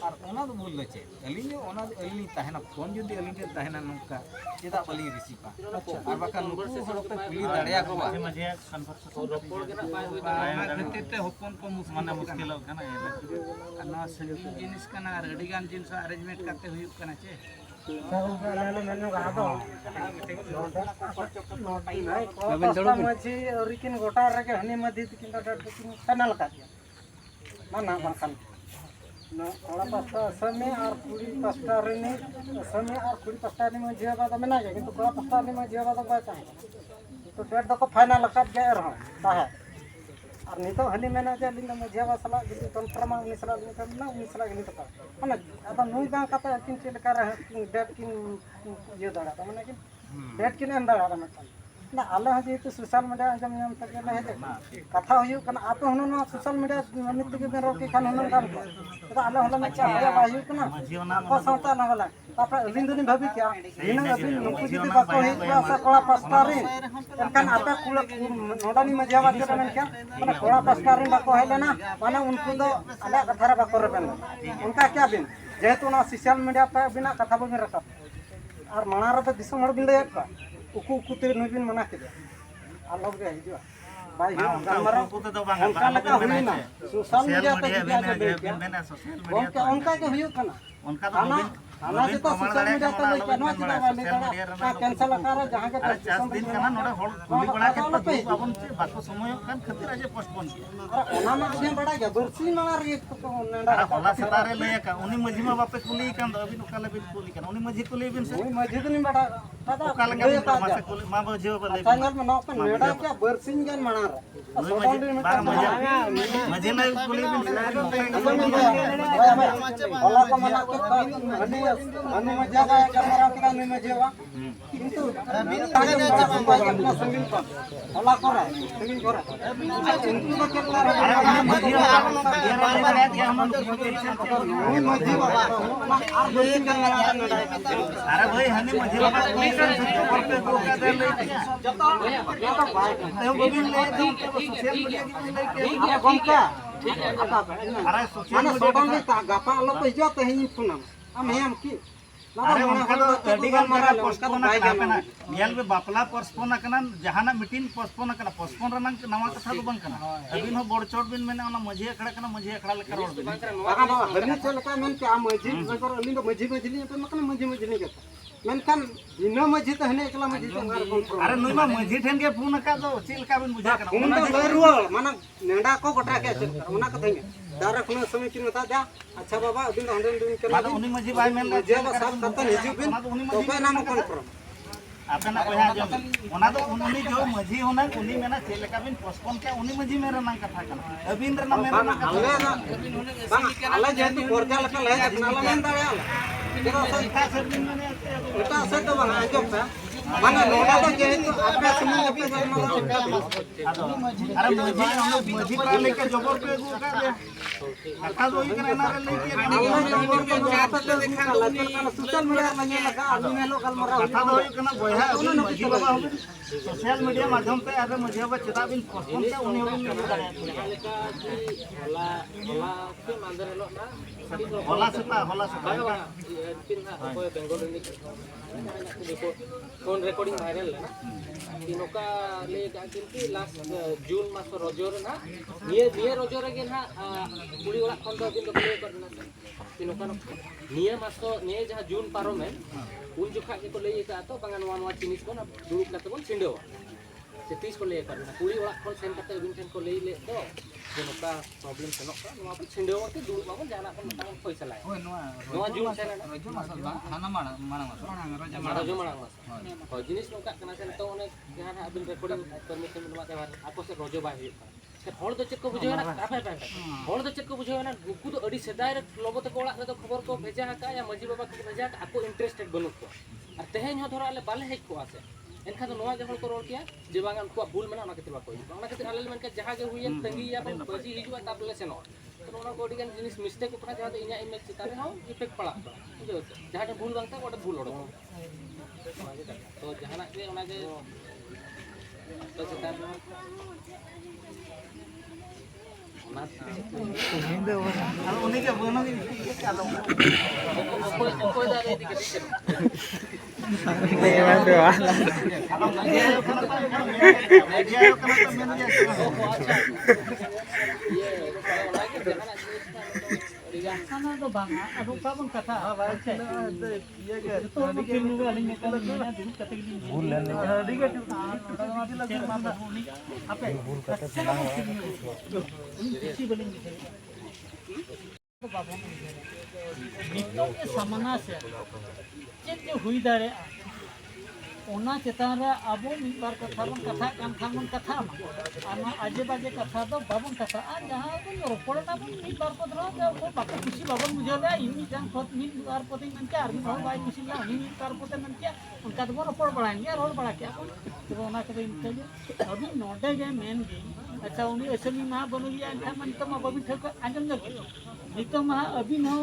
ᱟᱨ ᱚᱱᱟ ᱫᱚ ᱵᱷᱩᱞ ᱫᱚ ᱪᱮᱫ ᱟᱹᱞᱤᱧ ᱫᱚ ᱚᱱᱟ ᱫᱚ ᱟᱹᱞᱤᱧ ᱛᱟᱦᱮᱱᱟ ᱯᱷᱳᱱ ᱡᱩᱫᱤ ᱟᱹᱞᱤᱧ ᱴᱷᱮᱱ ᱛᱟᱦᱮᱱᱟ ᱱᱚᱝᱠᱟ ᱪᱮᱫᱟᱜ ᱵᱟᱹᱞᱤᱧ ᱨᱤᱥᱤᱵᱟ ᱟᱨ ᱵᱟᱠᱷᱟᱱ ᱱᱩᱠᱩ ᱦᱚᱲ ᱯᱮ ᱠᱩᱞᱤ ᱫᱟᱲᱮᱭᱟᱠᱚᱣᱟ ᱢᱟᱹᱡᱷᱤ ᱠᱚᱱᱵᱷᱟᱨᱥᱮᱥᱚᱱ ᱨᱚᱯᱚᱲ ᱜᱮ ᱱᱟᱜ ᱵᱟᱭ ᱦᱩᱭ ᱚᱱᱟ ᱠᱷᱟᱹᱛᱤᱨ ᱛᱮ ᱦᱚᱯᱚᱱ ᱠᱚ ᱢᱟᱱᱮ ᱢᱩᱥᱠᱤᱞᱚᱜ ᱠᱟᱱᱟ ᱟᱨ ᱱᱚᱣᱟ ᱥᱟᱺᱜᱤᱧ ᱡᱤᱱᱤᱥ ᱠᱟᱱᱟ ᱟᱨ ᱟᱹᱰᱤᱜᱟᱱ ᱡᱤᱱᱤᱥ ᱟᱨᱮᱧᱡᱢᱮᱱᱴ ᱠᱟᱛᱮ ᱦᱩᱭᱩᱜ ᱠᱟᱱᱟ ᱪᱮ मझी रिकिन गोटा रगे हनी मधी तिकिन डाट तिकिन पैनल का माना बाखान कोड़ा पास्ता असमे और कुड़ी पास्ता रेने असमे और कुड़ी पास्ता नि मझी बादा मेना जे किंतु कोड़ा पास्ता नि मझी बादा बाय ताहे तो डेट दको फाइनल का जे रह ताहे और नितो हनी मेना जे लिंग मझी बा सला जि कन्फर्म उनी सला नि करना उनी सला नि तका माने आता नुई बा काता किन चेल कर डेट किन ये दाड़ा माने किन डेट किन एम दाड़ा माने ना आले जेतु सोशल मीडिया अंजम नियम तक ले हे कथा हुयु कना आपे हुनु न सोशल मीडिया निमित के बेरो के खान हुनु गान तो आले होला न क्या होया बायु कना को संता न होला तापर अलिन दुनी भाबी क्या इन अबिन नुकु जति बाको हे सा कोड़ा पास्तारी एनकान आपे कुल नोडानी मजिया बात करन क्या माने कोड़ा पास्तारी बाको हेले ना माने उनको दो आले कथा रे बाको रेबन उनका क्या बिन जेतु ना सोशल मीडिया पे बिना कथा बगिन रखा और माना रे दिसम हड़ बिन दे का उकु ते नुबिन मना के आलोग रे हिजुआ बाय गमरा उनका लगा हुई ना सोशल मीडिया पे उनका के हुई कना उनका तो आना से तो सोशल मीडिया पे कनवा चिदा वाले का कैंसिल कर जहां के 50 दिन कना नोडे होल कुली बड़ा के बाबन बाको समय कान खातिर आज पोस्टपोन किया ओना मा से बड़ा के बरसी मार रे तो नेडा होला सतारे ले का उनी मझी मा बापे कुली कान दो अभी नोकाले बिन कुली कान उनी मझी कुली बिन से उनी मझी तो नहीं बड़ा दादा ओकाले के मासे कुली मा बजे बले चैनल में नौ पे नेडा के बरसी गन मना रे बार मझी ना कुली बिन होला को मना के हनी मजा का कैमरा के नहीं मजेवा किंतु ताजे अपना संगीन को होला करे संगीन करे इनको तो केला मजी बाबा और बरसी गन मना अरे भाई हनी मझी बाबा कोई से ऊपर पे को का दे ले जतो भाई तो गोविंद ले दो सोशल मीडिया की लेके अरे गोंका अरे सोशल माने सोडन ले ता गापा लो पे जो ते हिन पुनम हम हम की अरे उनका तो अडिगल मारा पोस्टपोन करना नियल बे बापला पोस्टपोन करना जहाना मीटिंग पोस्टपोन करना पोस्टपोन रनंग नवा कथा तो बंग करना अबिन हो बोर्ड चोट बिन मैंने ओना मझी अखड़ा करना मझी अखड़ा लेकर रोड बिन बाका बाबा हरनी चल का मन के आ मझी बगर अलिंग मझी पे मकन मझी नहीं करता मेनकान बिना मझी तो हने एकला मझी तो अरे नुई मा मझी ठेन के फोन का दो चिल का बिन बुझा करना उन तो लरुआ माने नेडा को गोटा के ओना कथा दारा खुना समय किन बता दे अच्छा बाबा अबिन तो 100 दिन के माने उनी मझी भाई मेन मझी बा साथ सतन हिजु बिन तो पे नाम कन्फर्म आपना कोया जो ओना तो उनी जो मझी होना उनी मेना चेल का बिन पोस्टपोन के उनी मझी मेरा नाम कथा करना अबिन रे नाम मेरा नाम कथा आला जेतु कोरजा लका ले नाला मेन दाया जेरा से का से दिन मैंने एटा से तो बना जो पे mana noda to jehetu ape sumung ape galmarao अरे मजी पर लेके जबर पे गु का दे कथा दो ही करना रे लेके चाहते देखा सोशल मीडिया में लगा आदमी मेलो galmarao कथा दो ही करना बोया मजी बाबा हो सोशल मीडिया माध्यम पे अरे मजी बाबा चेता बिन पोस्टपोन से उन्हें होला सेता फोन रिकॉर्डिंग वायरल है ना कि नोका ले का कि लास्ट जून मास रजोर ना निये रजोर के ना कुड़ी ओला खन दो दिन तो प्ले करना कि नोका निये मास निये जहां जून पारो में उन जुखा के को ले का तो बांगा नवा जिनिस को ना दुरुप ना तो सिंडो से 30 को ले करना कुड़ी ओला खन सेन कते बिन सेन को ले तो नोका प्रॉब्लम सेनक का नवा पर सिंडो के दुरुप माको जाना को मता पैसा लाए ओय नवा जून सेन ना रजो मास हाना माना रजो माना मास हो जिनिस नोका कना सेन तो ओने जहां अबिन रिकॉर्डिंग परमिशन बनवा के आको से रजो बाय हळ दो चेक को बुझे ना काफे हळ दो चेक को बुझे ना गुकु तो अडी सेदाय रे लोबत को ओला तो खबर को भेजा का या मजी बाबा को भेजा का आको इंटरेस्टेड बनु को और तेहेन हो धरा ले बाले हेक को आसे एनखा तो नवा जहल को रोल किया जे बांगा उनको भूल मना ना केतबा कोई बांगा केते आले मन के जहां के हुई तंगी या बजी हिजुआ ताबले सेनो तो ओना कोडी गन जिनिस मिस्टेक को जहां तो इना इमेज चिता रे हो इफेक्ट पड़ा बुझो जहां भूल बांगता ओटा भूल ओडो तो जहां के ओना के तो चिता उन्हीं के बनो की चलो कोई दारे दिखे sana do banga adu ka bon katha ye ke to film में अलग निकल गया दिन कते दिन भूल लेने ठीक है आपे चला किसी बोलेंगे तो बाबा नितो के सामना से चेक हुई दारे ओना चेतान रे आबो मिद बार कथा बन कथा कान खान बन कथा आमा आजे बाजे कथा तो बाबन कथा आ जहां बन रोपड़ना बन मिद बार को धरो जो को बाकी खुशी बाबन बुझले इनी जान खत मिद बार पते मन के आर्मी भाव बाई खुशी ना इनी मिद बार पते मन के उनका तो रोपड़ बड़ाएं या रोड बड़ा के तो ओना के इनके अभी नोटे के मेन गे अच्छा उनी असली मा बनु लिया था मन तो मा बबी ठक आजम जग नितो मा अभी नो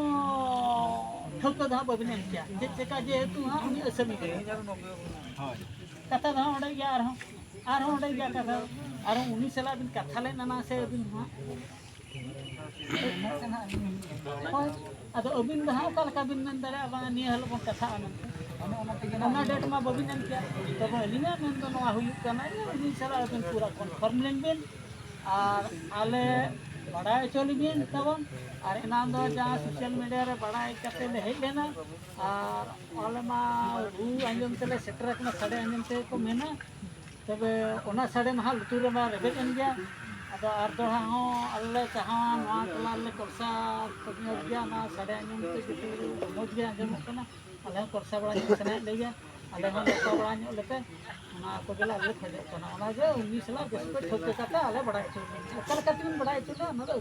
ठक दा बबी ने क्या जे चेका जे तू हां उनी असली के कथा दा ओडे गया आर ओडे गया कथा आर उनी सला बिन कथा ले नाना से बिन हां अदो अबिन दा का लका बिन मन दरे बा नि हल बन कथा ana डेट मा बबिन ने क्या तब अलिना मन दो नवा हुई कना उनी सला बिन पूरा कन्फर्म लेन बिन और आले बड़ाई चली बिन तबन और इनाम दो जहां सोशल मीडिया रे बड़ाई कते ले हेज लेना और आले मा रू अंजम तले सेटर कना साडे अंजम ते को मेना तबे ओना साडे मा लुतुर मा रेबे कन गया अदो आर दो हां अल्ले चाहा नवा तला ले कोर्सा पतिया गया ना साडे अंजम ते कितु मोज गया अंजम कना आले कोर्सा बड़ा सने ले गया आले हम लोग बड़ा ᱧᱚᱜ लेते ना को गेला ले खजे कना ओना जे 19 ला बस पे ठोक कता आले बड़ा चल कल कतिन बड़ा चल ना दो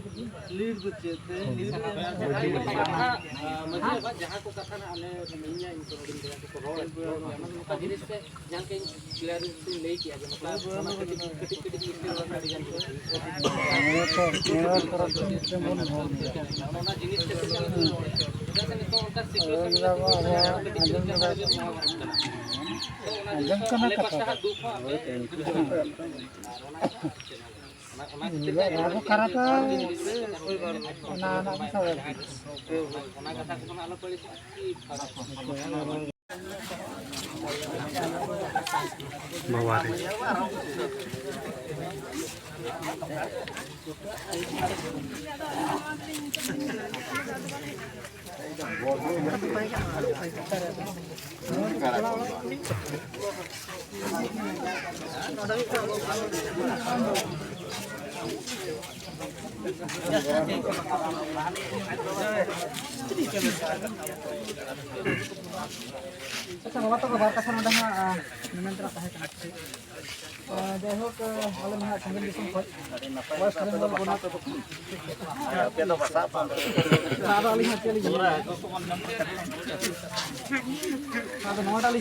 लीड बुचे लीड मजे बा जहां को कथा ना आले मिन्या इंक्लूडिंग को रोल का जिनिस से जहां के क्लियरिटी ले किया जे मतलब ओना कति मिस्टेक वाला डिजाइन ओना जिनिस से जैसे तो उनका सिचुएशन अंजम करना कथा दुखा रागो कराता ना ना सावे ओना कथा को आलो पड़ी बाबारे अच्छा बाबा तो बात का नोडा मा निमंत्रण ताहे कना जायहोक आले मा संगम दिसम खoj वाइस बेंगल बोना तो पे तो बसा पा सादा वाली में चली गई पूरा है तो मन नंबर सादा नोडा ली